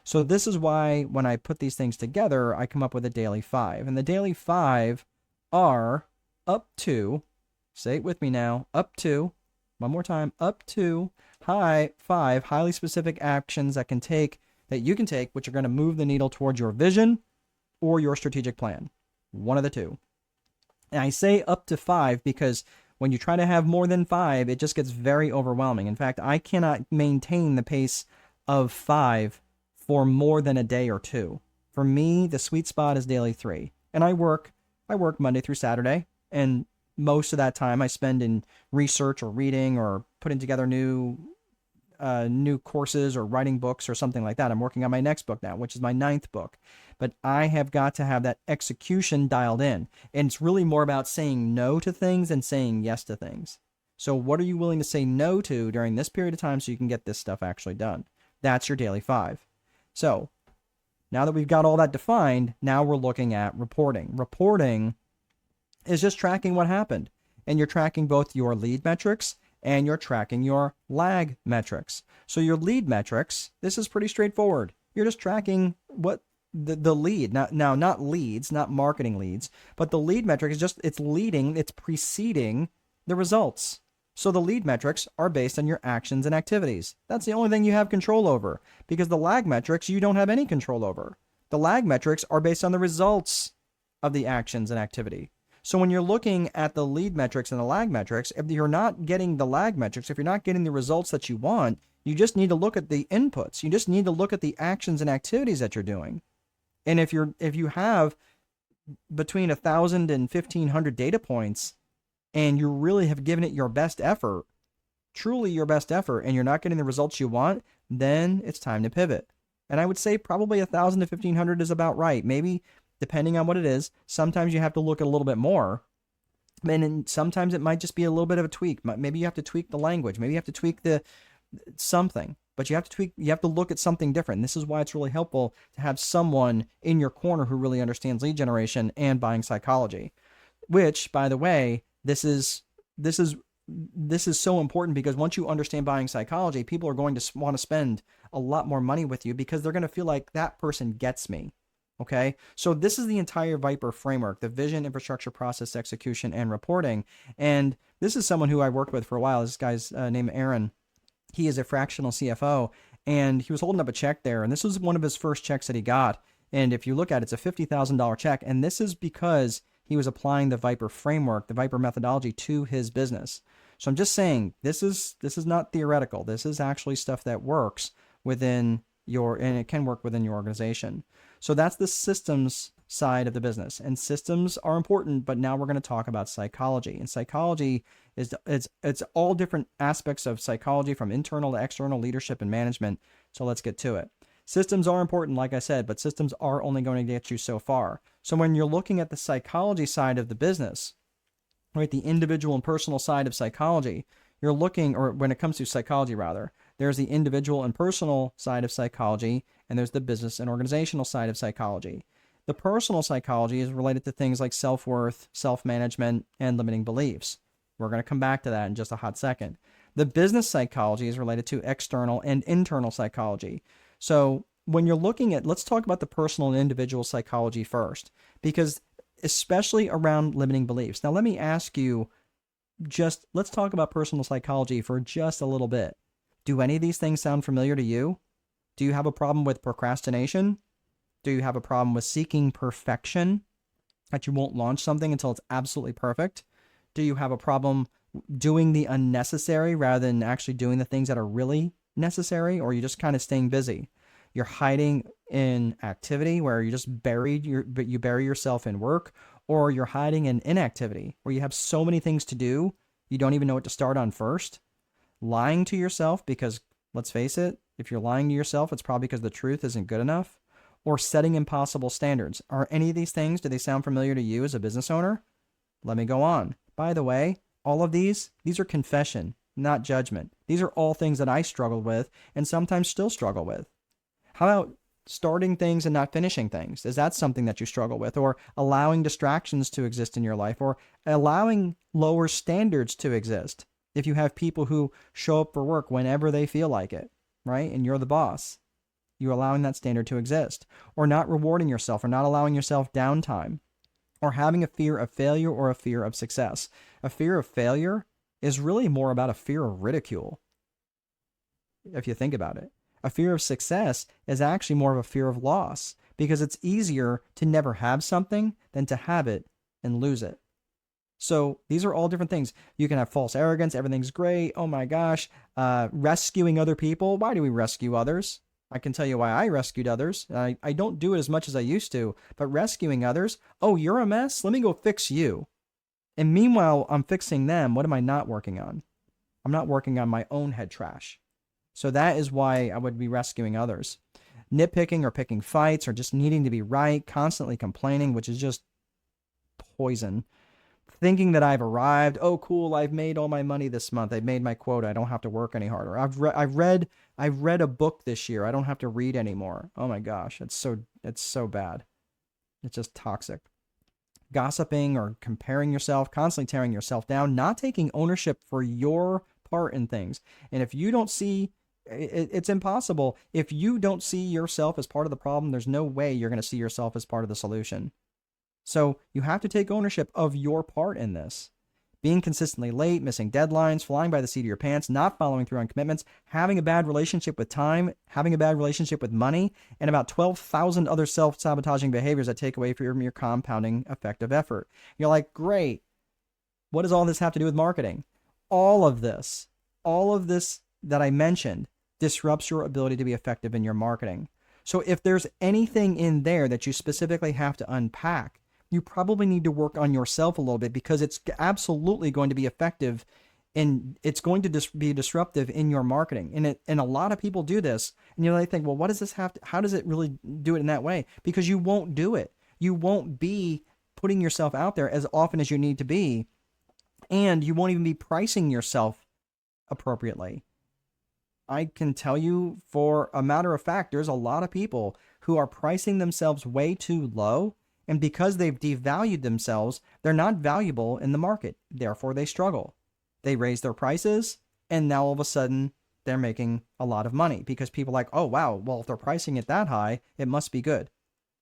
Speaker 1: So this is why when I put these things together, I come up with a daily 5. And the daily 5 are up to, say it with me now, up to, one more time, up to 5 highly specific actions that you can take, which are going to move the needle towards your vision or your strategic plan. One of the two. And I say up to 5 because when you try to have more than 5, it just gets very overwhelming. In fact, I cannot maintain the pace of 5 for more than a day or two. For me, the sweet spot is daily 3. And I work Monday through Saturday, and most of that time I spend in research or reading or putting together new courses or writing books or something like that. I'm working on my next book now, which is my 9th book. But I have got to have that execution dialed in. And it's really more about saying no to things and saying yes to things. So what are you willing to say no to during this period of time so you can get this stuff actually done? That's your daily 5. So now that we've got all that defined, now we're looking at reporting. Reporting is just tracking what happened. And you're tracking both your lead metrics and you're tracking your lag metrics. So your lead metrics, this is pretty straightforward. You're just tracking what the lead, now not leads, not marketing leads, but the lead metric is just, it's preceding the results. So the lead metrics are based on your actions and activities. That's the only thing you have control over, because the lag metrics you don't have any control over. The lag metrics are based on the results of the actions and activity. So when you're looking at the lead metrics and the lag metrics, if you're not getting the lag metrics, if you're not getting the results that you want, you just need to look at the inputs. You just need to look at the actions and activities that you're doing. And if you have between 1,000 and 1,500 data points, and you really have given it your best effort, truly your best effort, and you're not getting the results you want, then it's time to pivot. And I would say probably 1,000 to 1,500 is about right. Maybe depending on what it is, sometimes you have to look at a little bit more. And sometimes it might just be a little bit of a tweak. Maybe you have to tweak the language. Maybe you have to tweak the something. But you have to look at something different. And this is why it's really helpful to have someone in your corner who really understands lead generation and buying psychology. Which, by the way, this is so important, because once you understand buying psychology, people are going to want to spend a lot more money with you because they're going to feel like that person gets me. Okay, so this is the entire Viper framework: the vision, infrastructure, process, execution, and reporting. And this is someone who I worked with for a while. This guy's named Aaron. He is a fractional CFO, and he was holding up a check there. And this was one of his first checks that he got. And if you look at it, it's a $50,000 check. And this is because he was applying the Viper framework, the Viper methodology, to his business. So I'm just saying, this is not theoretical. This is actually stuff that works within and it can work within your organization. So that's the systems side of the business, and systems are important, but now we're going to talk about psychology. And psychology it's all different aspects of psychology, from internal to external, leadership and management. So let's get to it. Systems are important, like I said, but systems are only going to get you so far. So when you're looking at the psychology side of the business, right, the individual and personal side of psychology, you're looking, or when it comes to psychology rather, there's the individual and personal side of psychology, and there's the business and organizational side of psychology. The personal psychology is related to things like self-worth, self-management, and limiting beliefs. We're going to come back to that in just a hot second. The business psychology is related to external and internal psychology. So when you're looking at, let's talk about the personal and individual psychology first, because especially around limiting beliefs. Now, let me ask you, let's talk about personal psychology for just a little bit. Do any of these things sound familiar to you? Do you have a problem with procrastination? Do you have a problem with seeking perfection, that you won't launch something until it's absolutely perfect? Do you have a problem doing the unnecessary rather than actually doing the things that are really necessary? Or are you just kind of staying busy? You're hiding in activity where you just bury yourself in work, or you're hiding in inactivity where you have so many things to do, you don't even know what to start on first. Lying to yourself, because let's face it, if you're lying to yourself, it's probably because the truth isn't good enough. Or setting impossible standards. Are any of these things, do they sound familiar to you as a business owner? Let me go on. By the way, all of these are confession, not judgment. These are all things that I struggled with and sometimes still struggle with. How about starting things and not finishing things? Is that something that you struggle with? Or allowing distractions to exist in your life, or allowing lower standards to exist? If you have people who show up for work whenever they feel like it, right? And you're the boss, you're allowing that standard to exist. Or not rewarding yourself, or not allowing yourself downtime, or having a fear of failure or a fear of success. A fear of failure is really more about a fear of ridicule, if you think about it. A fear of success is actually more of a fear of loss, because it's easier to never have something than to have it and lose it. So these are all different things. You can have false arrogance. Everything's great. Oh my gosh. Rescuing other people. Why do we rescue others? I can tell you why I rescued others. I don't do it as much as I used to, but rescuing others. Oh, you're a mess? Let me go fix you. And meanwhile, I'm fixing them. What am I not working on? I'm not working on my own head trash. So that is why I would be rescuing others. Nitpicking or picking fights, or just needing to be right, constantly complaining, which is just poison. Thinking that I've arrived. Oh, cool! I've made all my money this month. I've made my quota. I don't have to work any harder. I've read a book this year. I don't have to read anymore. Oh my gosh, it's so bad. It's just toxic. Gossiping or comparing yourself, constantly tearing yourself down, not taking ownership for your part in things. And if you don't see, it's impossible. If you don't see yourself as part of the problem, there's no way you're going to see yourself as part of the solution. So you have to take ownership of your part in this. being consistently late, missing deadlines, flying by the seat of your pants, not following through on commitments, having a bad relationship with time, having a bad relationship with money, and about 12,000 other self-sabotaging behaviors that take away from your compounding effective effort. You're like, great. What does all this have to do with marketing? All of this that I mentioned disrupts your ability to be effective in your marketing. So if there's anything in there that you specifically have to unpack, you probably need to work on yourself a little bit, because it's absolutely going to be effective and it's going to be disruptive in your marketing. And a lot of people do this, and you think, well, what does this have to, how does it really do it in that way? Because you won't do it. You won't be putting yourself out there as often as you need to be, and you won't even be pricing yourself appropriately. I can tell you for a matter of fact, there's a lot of people who are pricing themselves way too low, and because they've devalued themselves, they're not valuable in the market. Therefore, they struggle. They raise their prices, and now all of a sudden, they're making a lot of money because people are like, oh, wow, well, if they're pricing it that high, it must be good.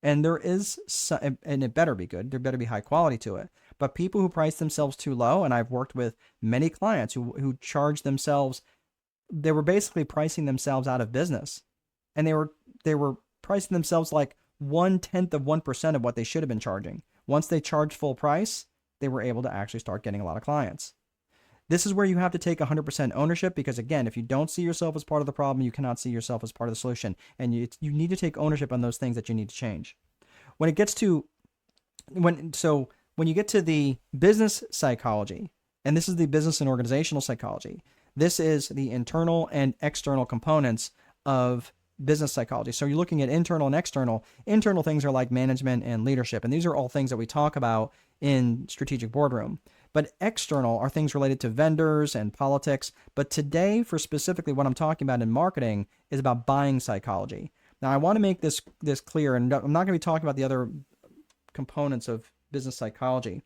Speaker 1: And there is, and it better be good. There better be high quality to it. But people who price themselves too low, and I've worked with many clients who charge themselves, they were basically pricing themselves out of business. And they were pricing themselves like 0.1% of what they should have been charging. Once they charged full price, they were able to actually start getting a lot of clients. This is where you have to take 100% ownership, because again, if you don't see yourself as part of the problem, you cannot see yourself as part of the solution. And you need to take ownership on those things that you need to change. When you get to the business psychology, and this is the business and organizational psychology, this is the internal and external components of business psychology. So you're looking at internal and external. Internal things are like management and leadership, and these are all things that we talk about in Strategic Boardroom. But external are things related to vendors and politics. But today, for specifically what I'm talking about in marketing, is about buying psychology. Now, I want to make this clear, and I'm not going to be talking about the other components of business psychology.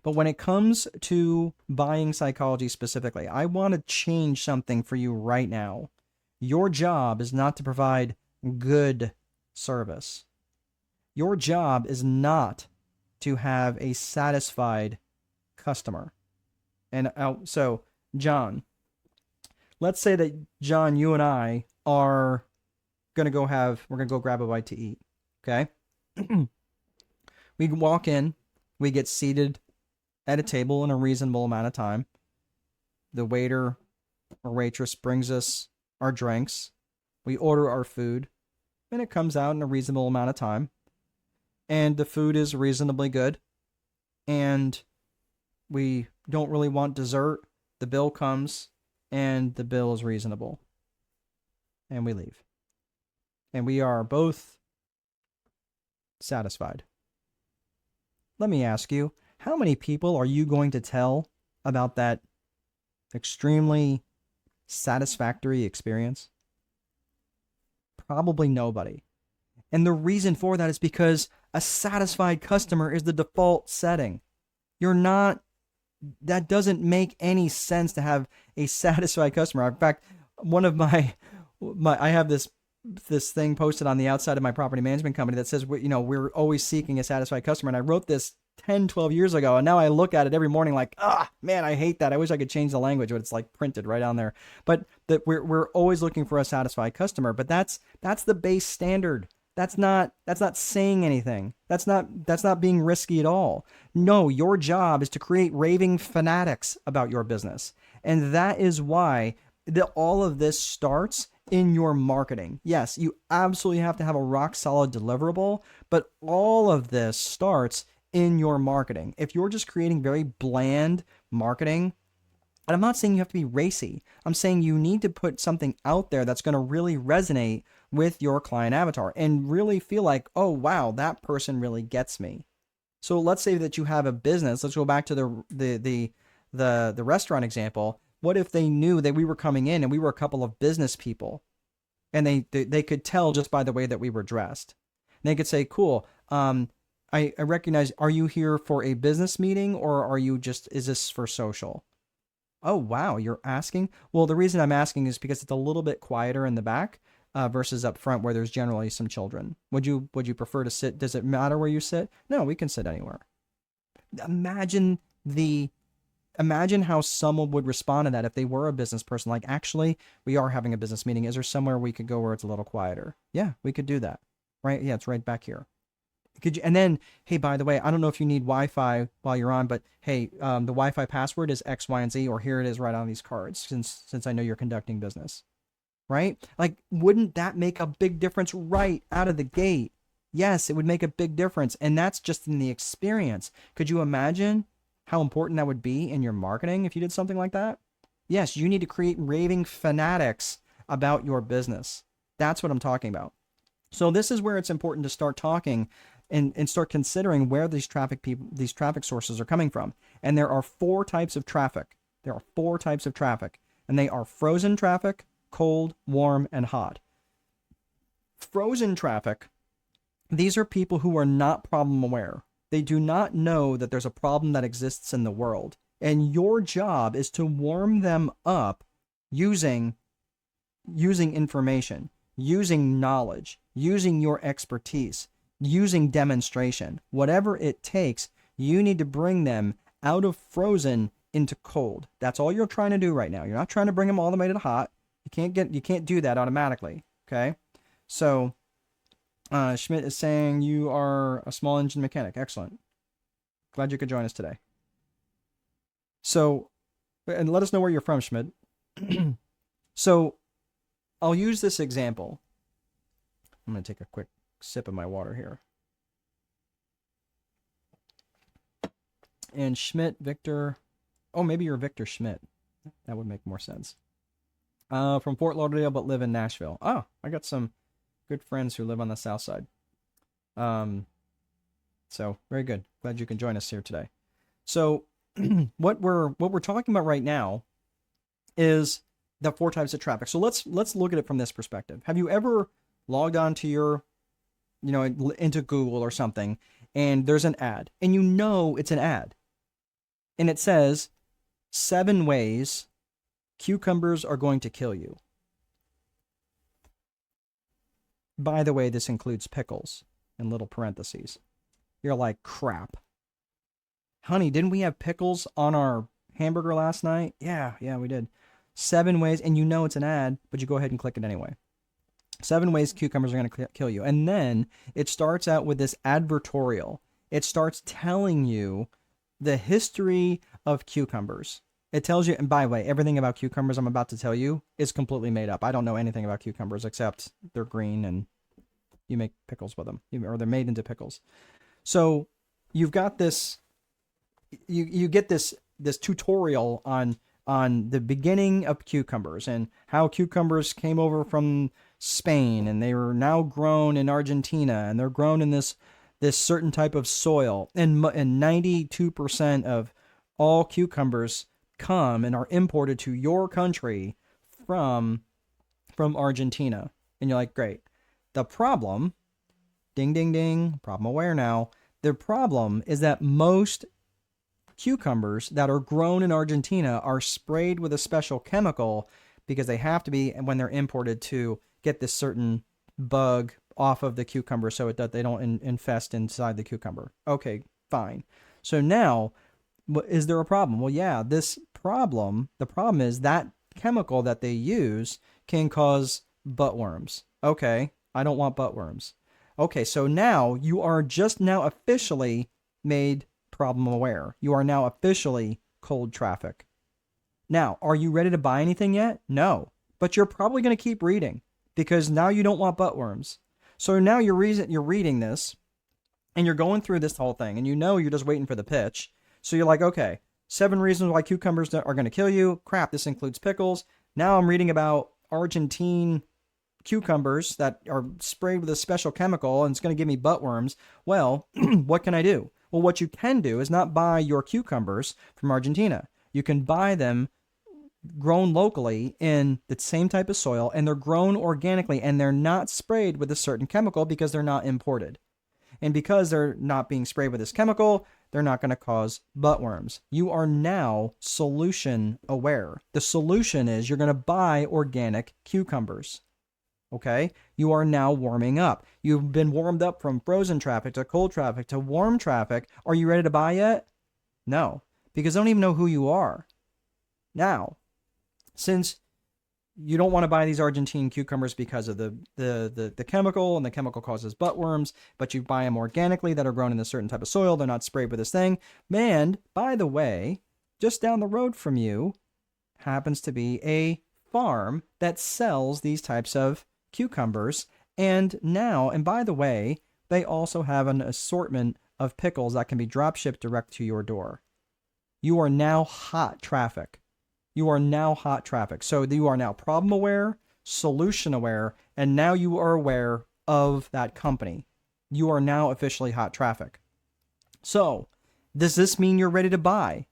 Speaker 1: But when it comes to buying psychology specifically, I want to change something for you right now. Your job is not to provide good service. Your job is not to have a satisfied customer. And so, John, let's say that, John, you and I are we're going to go grab a bite to eat. Okay? We walk in, we get seated at a table in a reasonable amount of time. The waiter or waitress brings us our drinks. We order our food, and it comes out in a reasonable amount of time. And the food is reasonably good. And we don't really want dessert. The bill comes, and the bill is reasonable. And we leave. And we are both satisfied. Let me ask you, how many people are you going to tell about that extremely satisfactory experience? Probably nobody. And the reason for that is because a satisfied customer is the default setting. That doesn't make any sense to have a satisfied customer. In fact, one of I have this thing posted on the outside of my property management company that says, we're always seeking a satisfied customer. And I wrote this 10, 12 years ago. And now I look at it every morning like, man, I hate that. I wish I could change the language, but it's like printed right on there. But that we're always looking for a satisfied customer. But that's the base standard. That's not saying anything. That's not being risky at all. No, your job is to create raving fanatics about your business. And that is why all of this starts in your marketing. Yes, you absolutely have to have a rock solid deliverable, but all of this starts in your marketing. If you're just creating very bland marketing, and I'm not saying you have to be racy, I'm saying you need to put something out there that's going to really resonate with your client avatar and really feel like, oh wow, that person really gets me. So let's say that you have a business. Let's go back to the restaurant example. What if they knew that we were coming in and we were a couple of business people, and they could tell just by the way that we were dressed? And they could say, cool, I recognize, are you here for a business meeting, or is this for social? Oh, wow, you're asking? Well, the reason I'm asking is because it's a little bit quieter in the back versus up front where there's generally some children. Would you prefer to sit? Does it matter where you sit? No, we can sit anywhere. Imagine the imagine how someone would respond to that if they were a business person. Like, actually, we are having a business meeting. Is there somewhere we could go where it's a little quieter? Yeah, we could do that. Right? Yeah, it's right back here. Could you? And then, hey, by the way, I don't know if you need Wi-Fi while you're on, but hey, the Wi-Fi password is X, Y, and Z, or here it is right on these cards. Since I know you're conducting business, right? Like, wouldn't that make a big difference right out of the gate? Yes, it would make a big difference, and that's just in the experience. Could you imagine how important that would be in your marketing if you did something like that? Yes, you need to create raving fanatics about your business. That's what I'm talking about. So this is where it's important to start talking and start considering where these traffic sources are coming from. And there are four types of traffic. There are four types of traffic, and they are frozen traffic, cold, warm, and hot. Frozen traffic, these are people who are not problem aware. They do not know that there's a problem that exists in the world. And your job is to warm them up using information, using knowledge, using your expertise, using demonstration. Whatever it takes, you need to bring them out of frozen into cold. That's all you're trying to do right now. You're not trying to bring them all the way to the hot. You can't do that automatically. Okay? So Schmidt is saying you are a small engine mechanic. Excellent. Glad you could join us today. So, and let us know where you're from, Schmidt. So, I'll use this example. I'm going to take a quick sip of my water here. And Schmidt, Victor. Oh, maybe you're Victor Schmidt. That would make more sense. From Fort Lauderdale, but live in Nashville. Oh, I got some good friends who live on the south side. So very good. Glad you can join us here today. So what we're talking about right now is the four types of traffic. So let's look at it from this perspective. Have you ever logged on to your, into Google or something, and there's an ad, and you know it's an ad, and it says 7 ways cucumbers are going to kill you. By the way, this includes pickles in little parentheses. You're like, crap. Honey, didn't we have pickles on our hamburger last night? Yeah, we did. 7 ways, and you know it's an ad, but you go ahead and click it anyway. 7 ways cucumbers are going to kill you. And then it starts out with this advertorial. It starts telling you the history of cucumbers. It tells you, and by the way, everything about cucumbers I'm about to tell you is completely made up. I don't know anything about cucumbers except they're green and you make pickles with them, or they're made into pickles. So you've got this, you get this tutorial on the beginning of cucumbers and how cucumbers came over from Spain and they were now grown in Argentina and they're grown in this certain type of soil. And 92% of all cucumbers come and are imported to your country from Argentina. And you're like, great. The problem, ding, ding, ding, problem aware now. The problem is that most cucumbers that are grown in Argentina are sprayed with a special chemical because they have to be when they're imported to get this certain bug off of the cucumber so that they don't infest inside the cucumber. Okay, fine. So now, is there a problem? Well, yeah, the problem is that chemical that they use can cause buttworms. Okay, I don't want buttworms. Okay, so now you are just now officially made problem aware. You are now officially cold traffic. Now, are you ready to buy anything yet? No, but you're probably going to keep reading because now you don't want buttworms. So now you're reading this and you're going through this whole thing and you're just waiting for the pitch. So you're like, okay, 7 reasons why cucumbers are going to kill you. Crap, this includes pickles. Now I'm reading about Argentine cucumbers that are sprayed with a special chemical and it's going to give me buttworms. Well, what can I do? Well, what you can do is not buy your cucumbers from Argentina. You can buy them grown locally in the same type of soil, and they're grown organically, and they're not sprayed with a certain chemical because they're not imported. And because they're not being sprayed with this chemical, they're not going to cause buttworms. You are now solution aware. The solution is you're going to buy organic cucumbers. Okay? You are now warming up. You've been warmed up from frozen traffic to cold traffic to warm traffic. Are you ready to buy yet? No. because they don't even know who you are. Now, since you don't want to buy these Argentine cucumbers because of the chemical, and the chemical causes buttworms, but you buy them organically that are grown in a certain type of soil, they're not sprayed with this thing. And by the way, just down the road from you happens to be a farm that sells these types of cucumbers. And by the way, they also have an assortment of pickles that can be drop shipped direct to your door. You are now hot traffic. You are now hot traffic. So you are now problem aware, solution aware, and now you are aware of that company. You are now officially hot traffic. So does this mean you're ready to buy?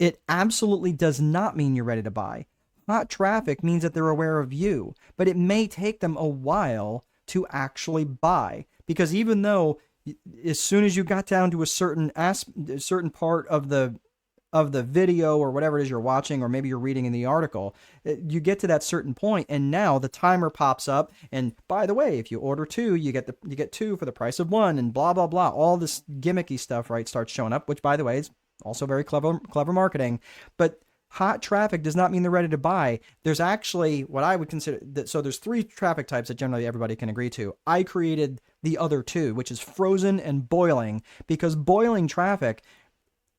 Speaker 1: It absolutely does not mean you're ready to buy. Hot traffic means that they're aware of you, but it may take them a while to actually buy, because even though as soon as you got down to a certain part of the video or whatever it is you're watching, or maybe you're reading in the article, you get to that certain point, and now the timer pops up. And by the way, if you order 2, you get 2 for the price of 1, and blah blah blah. All this gimmicky stuff, right, starts showing up, which by the way is also very clever marketing. But hot traffic does not mean they're ready to buy. There's actually what I would consider that. So there's 3 traffic types that generally everybody can agree to. I created the other 2, which is frozen and boiling, because boiling traffic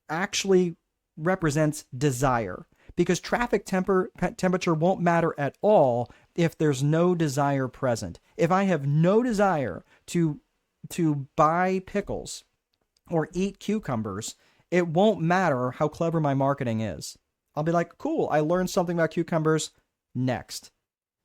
Speaker 1: actually represents desire, because traffic temperature won't matter at all if there's no desire present. If I have no desire to buy pickles or eat cucumbers, it won't matter how clever my marketing is. I'll be like, cool, I learned something about cucumbers, next.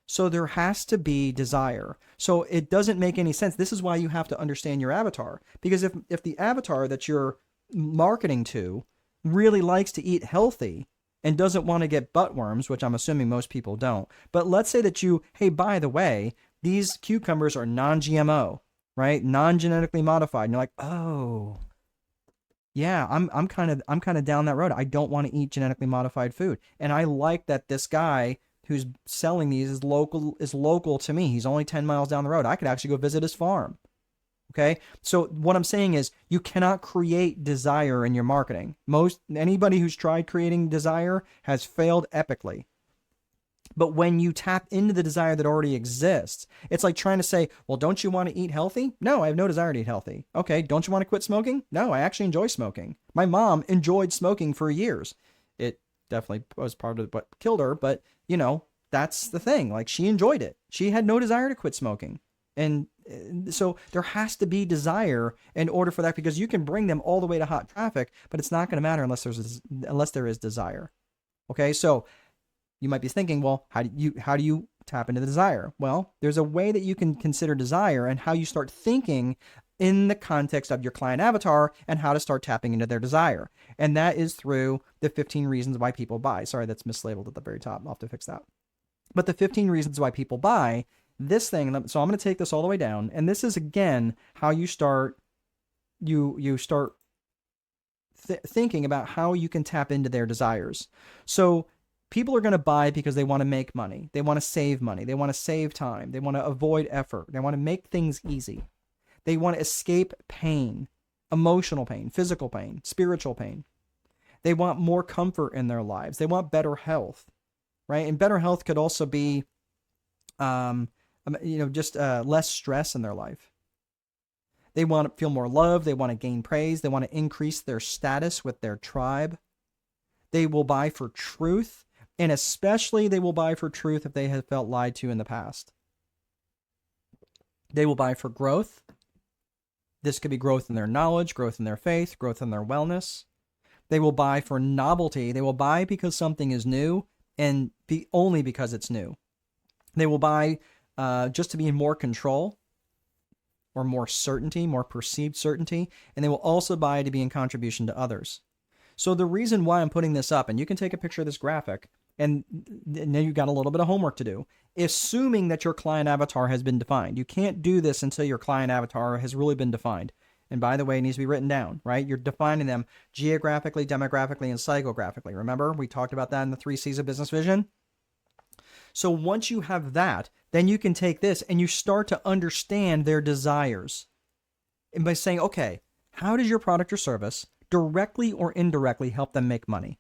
Speaker 1: So there has to be desire. So it doesn't make any sense. This is why you have to understand your avatar, because if the avatar that you're marketing to really likes to eat healthy and doesn't want to get buttworms, which I'm assuming most people don't, but let's say that hey, by the way, these cucumbers are non-GMO, right? Non-genetically modified. And you're like, oh, yeah, I'm kind of down that road. I don't want to eat genetically modified food. And I like that this guy who's selling these is local to me. He's only 10 miles down the road. I could actually go visit his farm. Okay? So what I'm saying is, you cannot create desire in your marketing. Anybody who's tried creating desire has failed epically. But when you tap into the desire that already exists, it's like trying to say, well, don't you want to eat healthy? No, I have no desire to eat healthy. Okay, don't you want to quit smoking? No, I actually enjoy smoking. My mom enjoyed smoking for years. It definitely was part of what killed her, but, that's the thing. Like, she enjoyed it. She had no desire to quit smoking. And so there has to be desire in order for that, because you can bring them all the way to hot traffic, but it's not going to matter unless there is desire. Okay, so you might be thinking, well, how do you tap into the desire? Well, there's a way that you can consider desire and how you start thinking in the context of your client avatar and how to start tapping into their desire. And that is through the 15 reasons why people buy. Sorry, that's mislabeled at the very top. I'll have to fix that. But the 15 reasons why people buy this thing. So I'm going to take this all the way down. And this is, again, how you start thinking about how you can tap into their desires. So people are going to buy because they want to make money. They want to save money. They want to save time. They want to avoid effort. They want to make things easy. They want to escape pain, emotional pain, physical pain, spiritual pain. They want more comfort in their lives. They want better health, right? And better health could also be, just less stress in their life. They want to feel more love. They want to gain praise. They want to increase their status with their tribe. They will buy for truth. And especially they will buy for truth if they have felt lied to in the past. They will buy for growth. This could be growth in their knowledge, growth in their faith, growth in their wellness. They will buy for novelty. They will buy because something is new, and only because it's new. They will buy just to be in more control, or more certainty, more perceived certainty. And they will also buy to be in contribution to others. So the reason why I'm putting this up, and you can take a picture of this graphic, and then you've got a little bit of homework to do, assuming that your client avatar has been defined. You can't do this until your client avatar has really been defined. And by the way, it needs to be written down, right? You're defining them geographically, demographically, and psychographically. Remember, we talked about that in the 3 C's of business vision. So once you have that, then you can take this and you start to understand their desires. And by saying, okay, how does your product or service directly or indirectly help them make money.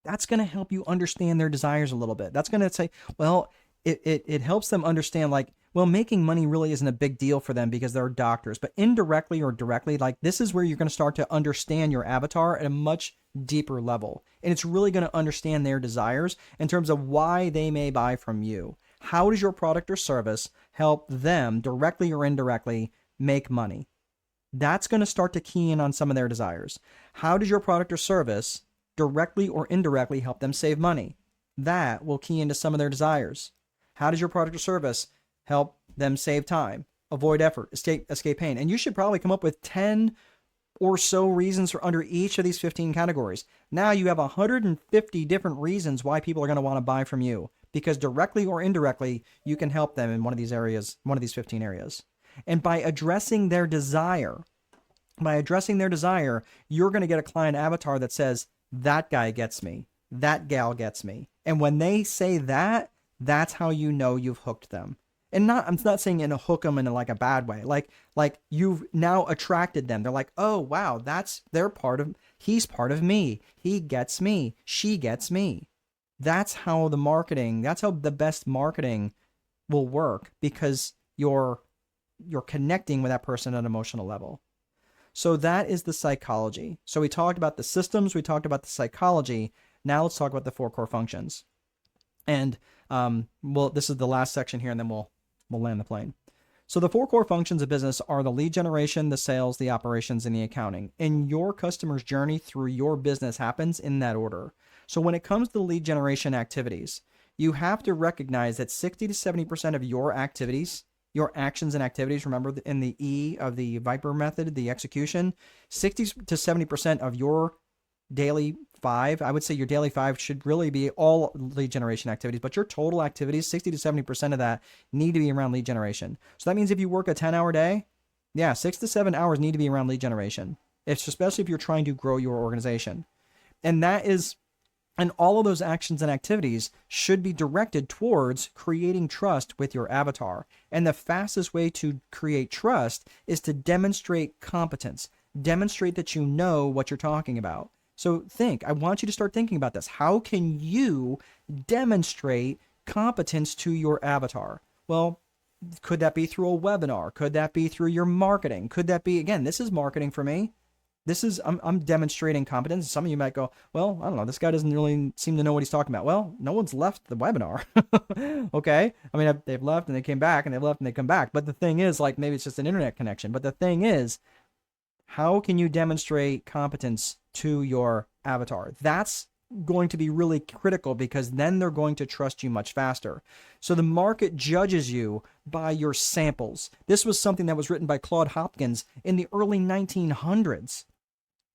Speaker 1: That's going to help you understand their desires a little bit. That's going to say, well, it helps them understand, like, well, making money really isn't a big deal for them because they're doctors, but indirectly or directly, like, this is where you're going to start to understand your avatar at a much deeper level. And it's really going to understand their desires in terms of why they may buy from you. How does your product or service help them directly or indirectly make money? That's going to start to key in on some of their desires. How does your product or service directly or indirectly help them save money? That will key into some of their desires. How does your product or service help them save time, avoid effort, escape pain? And you should probably come up with 10 or so reasons for under each of these 15 categories. Now you have 150 different reasons why people are going to want to buy from you, because directly or indirectly, you can help them in one of these areas, one of these 15 areas. And by addressing their desire, you're going to get a client avatar that says, that guy gets me, that gal gets me. And when they say that, that's how you know you've hooked them. And I'm not saying in a hook them in like a bad way. Like you've now attracted them. They're like, oh wow, he's part of me. He gets me. She gets me. That's how the best marketing will work, because you're connecting with that person at an emotional level. So that is the psychology. So we talked about the systems, we talked about the psychology. Now let's talk about the 4 core functions. And this is the last section here, and then we'll land the plane. So the 4 core functions of business are the lead generation, the sales, the operations, and the accounting. And your customer's journey through your business happens in that order. So when it comes to lead generation activities, you have to recognize that 60 to 70% of your activities, your actions and activities, remember in the E of the Viper method, the execution, 60 to 70% of your daily 5, I would say your daily 5 should really be all lead generation activities, but your total activities, 60 to 70% of that need to be around lead generation. So that means if you work a 10-hour day, 6 to 7 hours need to be around lead generation. Especially if you're trying to grow your organization. And all of those actions and activities should be directed towards creating trust with your avatar. And the fastest way to create trust is to demonstrate competence. Demonstrate that you know what you're talking about. So I want you to start thinking about this. How can you demonstrate competence to your avatar? Well, could that be through a webinar? Could that be through your marketing? Could that be, again, this is marketing for me. I'm demonstrating competence. Some of you might go, well, I don't know, this guy doesn't really seem to know what he's talking about. Well, no one's left the webinar. Okay. I mean, they've left and they came back, and they've left and they come back. But the thing is, like, maybe it's just an internet connection. But the thing is, how can you demonstrate competence to your avatar? That's going to be really critical, because then they're going to trust you much faster. So the market judges you by your samples. This was something that was written by Claude Hopkins in the early 1900s.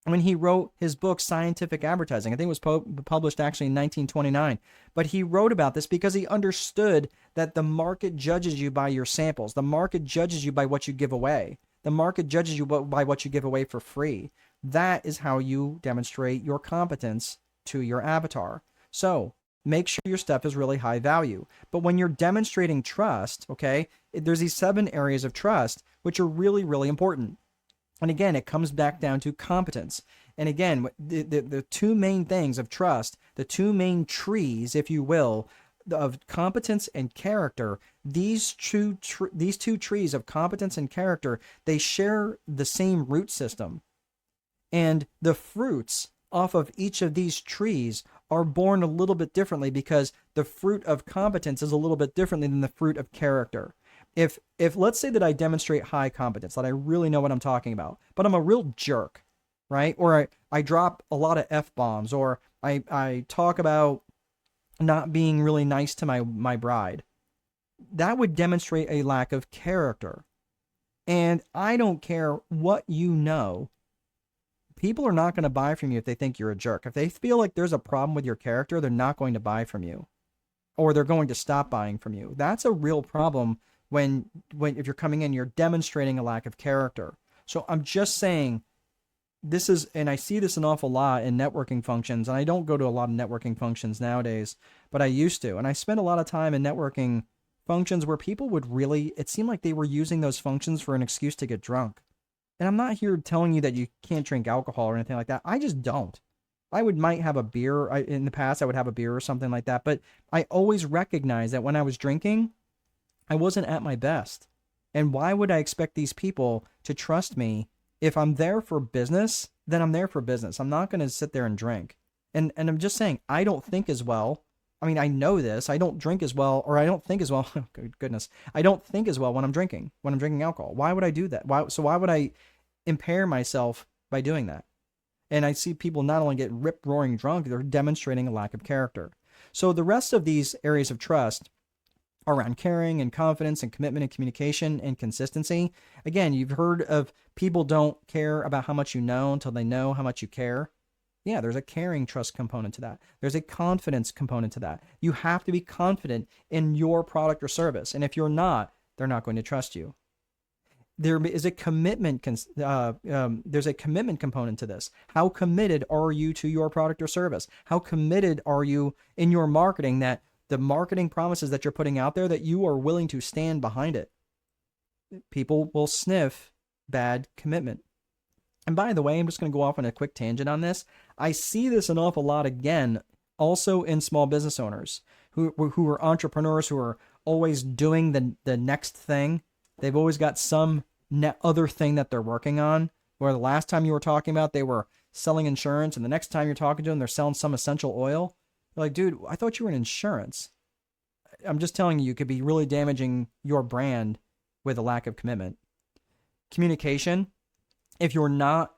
Speaker 1: When he wrote his book, Scientific Advertising. I think it was published actually in 1929. But he wrote about this because he understood that the market judges you by your samples. The market judges you by what you give away. The market judges you by what you give away for free. That is how you demonstrate your competence to your avatar. So make sure your stuff is really high value. But when you're demonstrating trust, okay, there's these 7 areas of trust, which are really, really important. And again, it comes back down to competence. And again, the 2 main things of trust, the 2 main trees, if you will, of competence and character, these two trees of competence and character, they share the same root system. And the fruits off of each of these trees are born a little bit differently, because the fruit of competence is a little bit differently than the fruit of character. If let's say that I demonstrate high competence, that I really know what I'm talking about, but I'm a real jerk, right? Or I drop a lot of F-bombs, or I talk about not being really nice to my bride, that would demonstrate a lack of character. And I don't care what you know, people are not going to buy from you if they think you're a jerk. If they feel like there's a problem with your character, they're not going to buy from you, or they're going to stop buying from you. That's a real problem when if you're coming in, you're demonstrating a lack of character. So I'm just saying, this is, and I see this an awful lot in networking functions, and I don't go to a lot of networking functions nowadays, but I used to. And I spent a lot of time in networking functions where people would really, it seemed like they were using those functions for an excuse to get drunk. And I'm not here telling you that you can't drink alcohol or anything like that. I just don't. Might have a beer. In the past, I would have a beer or something like that. But I always recognize that when I was drinking, I wasn't at my best. And why would I expect these people to trust me? If I'm there for business, then I'm there for business. I'm not going to sit there and drink. And I'm just saying, I don't think as well. I mean, I know this. I don't drink as well, or I don't think as well. Good goodness. I don't think as well when I'm drinking alcohol. Why would I do that? Why would I impair myself by doing that? And I see people not only get rip roaring drunk, they're demonstrating a lack of character. So the rest of these areas of trust around caring and confidence and commitment and communication and consistency. Again, you've heard of people don't care about how much you know until they know how much you care. Yeah, there's a caring trust component to that. There's a confidence component to that. You have to be confident in your product or service. And if you're not, they're not going to trust you. There is a commitment. There's a commitment component to this. How committed are you to your product or service? How committed are you in your marketing, that the marketing promises that you're putting out there, that you are willing to stand behind it? People will sniff bad commitment. And by the way, I'm just going to go off on a quick tangent on this. I see this an awful lot again, also in small business owners who are entrepreneurs, who are always doing the next thing. They've always got some other thing that they're working on, where the last time you were talking about, they were selling insurance, and the next time you're talking to them, they're selling some essential oil. You're like, dude, I thought you were in insurance. I'm just telling you, you could be really damaging your brand with a lack of commitment. Communication. If you're not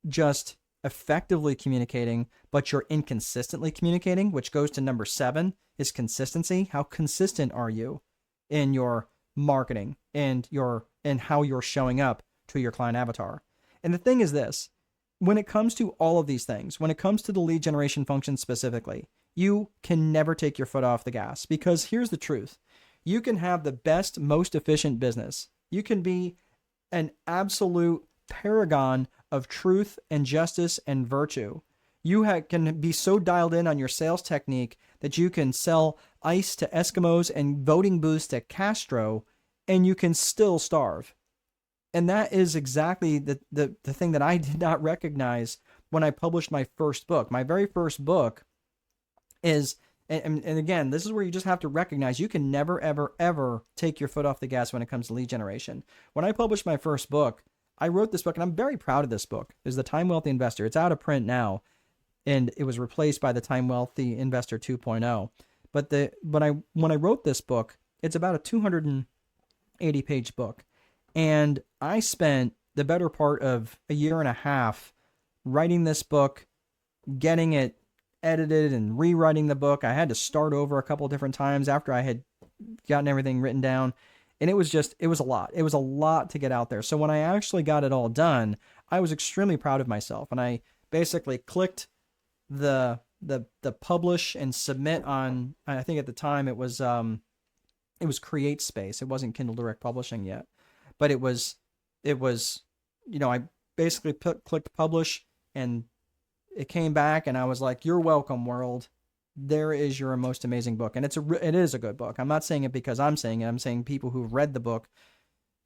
Speaker 1: just effectively communicating, but you're inconsistently communicating, which goes to number 7, is consistency. How consistent are you in your marketing and how you're showing up to your client avatar? And the thing is this, when it comes to all of these things, when it comes to the lead generation function specifically, you can never take your foot off the gas, because here's the truth. You can have the best, most efficient business. You can be an absolute paragon of truth and justice and virtue. You can be so dialed in on your sales technique that you can sell ice to Eskimos and voting booths to Castro, and you can still starve. And that is exactly the thing that I did not recognize when I published my first book. My very first book is, and again, this is where you just have to recognize you can never, ever, ever take your foot off the gas when it comes to lead generation. When I published my first book, I wrote this book, and I'm very proud of this book. It's The Time Wealthy Investor. It's out of print now, and it was replaced by The Time Wealthy Investor 2.0. But when I wrote this book, it's about a 280-page book. And I spent the better part of a year and a half writing this book, getting it edited and rewriting the book. I had to start over a couple of different times after I had gotten everything written down. And it was a lot. It was a lot to get out there. So when I actually got it all done, I was extremely proud of myself. And I basically clicked the publish and submit on, I think at the time it was Create Space. It wasn't Kindle Direct Publishing yet. But it was, I basically clicked publish, and it came back, and I was like, "You're welcome, world. There is your most amazing book." And it is a good book. I'm not saying it because I'm saying it. I'm saying people who read the book,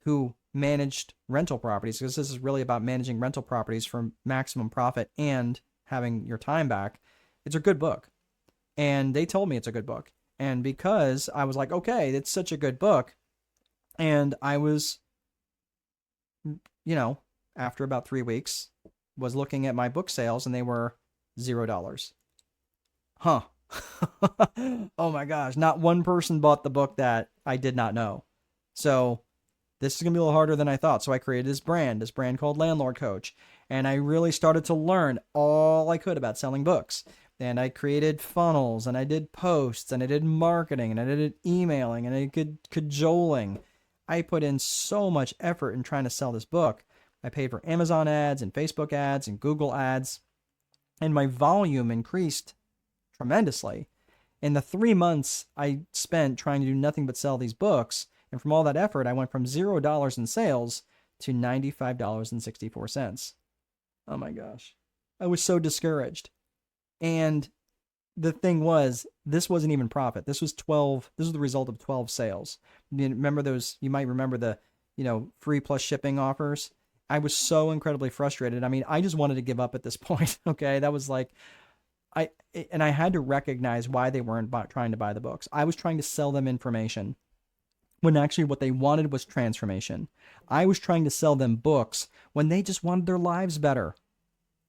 Speaker 1: who managed rental properties, because this is really about managing rental properties for maximum profit and having your time back. It's a good book. And they told me it's a good book. And because I was like, okay, it's such a good book, and I was, after about 3 weeks, was looking at my book sales, and they were $0. Huh. Oh my gosh. Not one person bought the book that I did not know. So this is going to be a little harder than I thought. So I created this brand called Landlord Coach. And I really started to learn all I could about selling books. And I created funnels, and I did posts, and I did marketing, and I did emailing, and I did cajoling. I put in so much effort in trying to sell this book. I paid for Amazon ads and Facebook ads and Google ads, and my volume increased tremendously. In the 3 months I spent trying to do nothing but sell these books, and from all that effort, I went from $0 in sales to $95.64. Oh my gosh. I was so discouraged. And the thing was, this wasn't even profit. This was the result of 12 sales. You might remember the, free plus shipping offers. I was so incredibly frustrated. I mean, I just wanted to give up at this point. Okay. That was like, and I had to recognize why they weren't trying to buy the books. I was trying to sell them information when actually what they wanted was transformation. I was trying to sell them books when they just wanted their lives better.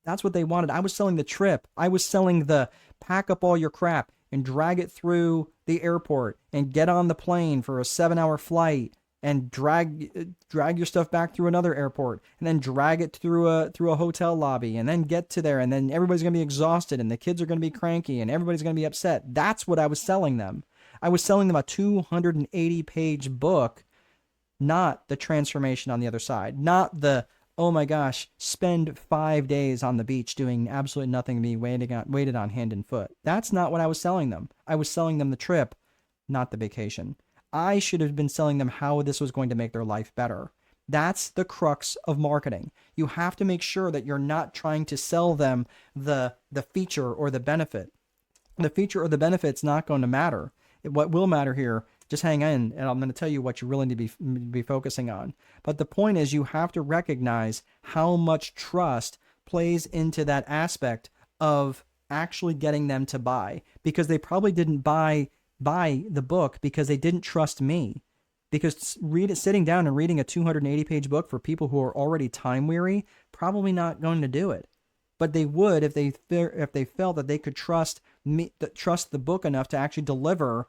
Speaker 1: That's what they wanted. I was selling the trip. I was selling the pack up all your crap and drag it through the airport and get on the plane for a 7-hour flight and drag your stuff back through another airport and then drag it through a hotel lobby and then get to there, and then everybody's going to be exhausted and the kids are going to be cranky and everybody's going to be upset. That's what I was selling them. I was selling them a 280-page book, not the transformation on the other side, not the, oh my gosh, spend 5 days on the beach doing absolutely nothing to be waited on hand and foot. That's not what I was selling them. I was selling them the trip, not the vacation. I should have been selling them how this was going to make their life better. That's the crux of marketing. You have to make sure that you're not trying to sell them the feature or the benefit. The feature or the benefit's not going to matter. What will matter here, just hang in, and I'm going to tell you what you really need to be focusing on. But the point is, you have to recognize how much trust plays into that aspect of actually getting them to buy, because they probably didn't buy the book because they didn't trust me. Because sitting down and reading a 280-page book for people who are already time weary, probably not going to do it. But they would if they felt that they could trust me, trust the book enough to actually deliver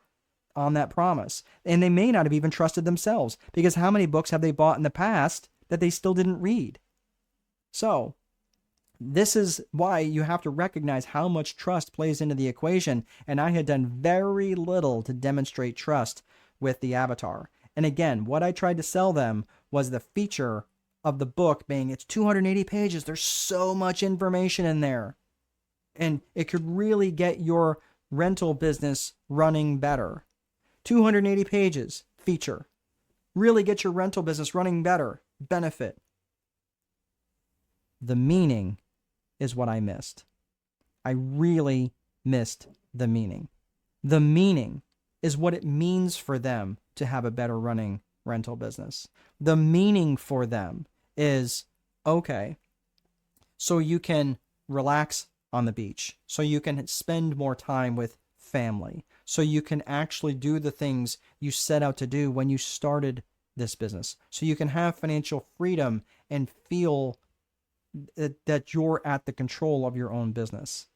Speaker 1: on that promise. And they may not have even trusted themselves, because how many books have they bought in the past that they still didn't read? So this is why you have to recognize how much trust plays into the equation. And I had done very little to demonstrate trust with the avatar. And again, what I tried to sell them was the feature of the book being, it's 280 pages. There's so much information in there. And it could really get your rental business running better. 280 pages, feature. Really get your rental business running better, benefit. The meaning is what I missed. I really missed the meaning. The meaning is what it means for them to have a better running rental business. The meaning for them is, okay, so you can relax on the beach, so you can spend more time with family, so you can actually do the things you set out to do when you started this business, so you can have financial freedom and feel that you're at the control of your own business.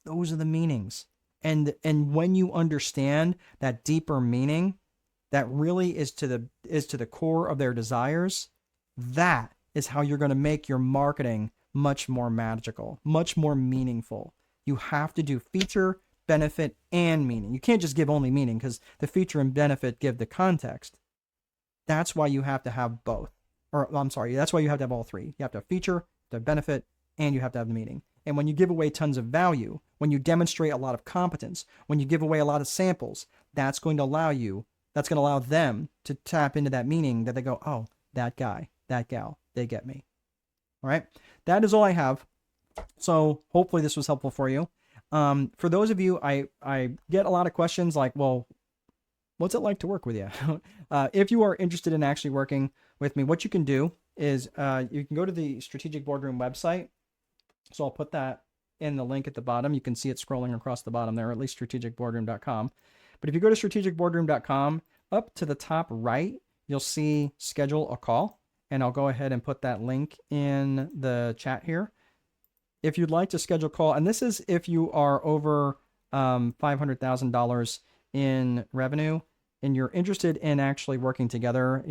Speaker 1: Those are the meanings. And when you understand that deeper meaning that really is to the core of their desires, that is how you're going to make your marketing much more magical, much more meaningful. You have to do feature, benefit, and meaning. You can't just give only meaning, because the feature and benefit give the context. That's why you have to have both. Or I'm sorry, that's why you have to have all three. You have to have feature, the benefit, and you have to have the meaning. And when you give away tons of value, when you demonstrate a lot of competence, when you give away a lot of samples, that's going to allow them to tap into that meaning, that they go, oh, that guy, that gal, they get me. All right. That is all I have. So hopefully this was helpful for you. For those of you, I get a lot of questions like, well, what's it like to work with you? If you are interested in actually working with me, what you can do is you can go to the Strategic Boardroom website. So I'll put that in the link at the bottom. You can see it scrolling across the bottom there, or at least strategicboardroom.com. But if you go to strategicboardroom.com, up to the top right, you'll see schedule a call. And I'll go ahead and put that link in the chat here. If you'd like to schedule a call, and this is if you are over $500,000 in revenue and you're interested in actually working together,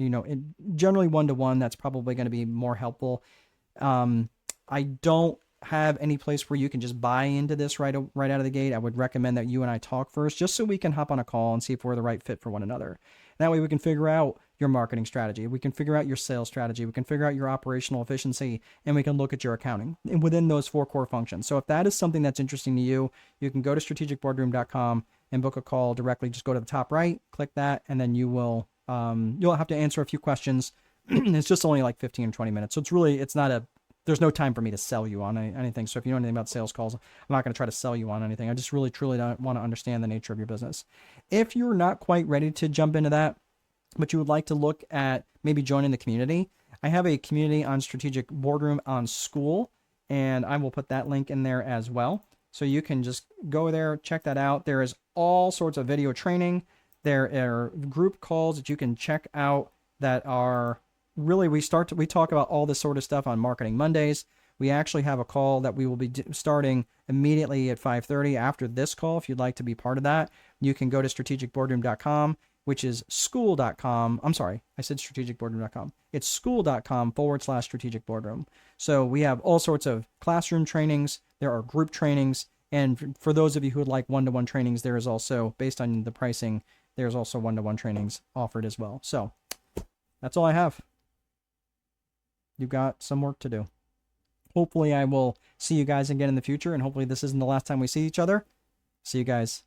Speaker 1: generally one-to-one, that's probably going to be more helpful. I don't have any place where you can just buy into this right out of the gate. I would recommend that you and I talk first, just so we can hop on a call and see if we're the right fit for one another. That way we can figure out your marketing strategy. We can figure out your sales strategy. We can figure out your operational efficiency, and we can look at your accounting and within those 4 core functions. So if that is something that's interesting to you, you can go to strategicboardroom.com and book a call directly. Just go to the top right, click that, and then you'll have to answer a few questions. It's just only like 15 or 20 minutes. So there's no time for me to sell you on anything. So if you know anything about sales calls, I'm not going to try to sell you on anything. I just really, truly don't want to understand the nature of your business. If you're not quite ready to jump into that, but you would like to look at maybe joining the community, I have a community on Strategic Boardroom on School, and I will put that link in there as well. So you can just go there, check that out. There is all sorts of video training. There are group calls that you can check out that are really, we talk about all this sort of stuff on Marketing Mondays. We actually have a call that we will be starting immediately at 5:30 after this call. If you'd like to be part of that, you can go to strategicboardroom.com, which is school.com. I'm sorry, I said strategicboardroom.com. It's school.com/strategic boardroom. So we have all sorts of classroom trainings. There are group trainings. And for those of you who would like one-to-one trainings, there is also, based on the pricing, there's also one-to-one trainings offered as well. So that's all I have. You've got some work to do. Hopefully I will see you guys again in the future, and hopefully this isn't the last time we see each other. See you guys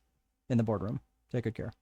Speaker 1: in the boardroom. Take good care.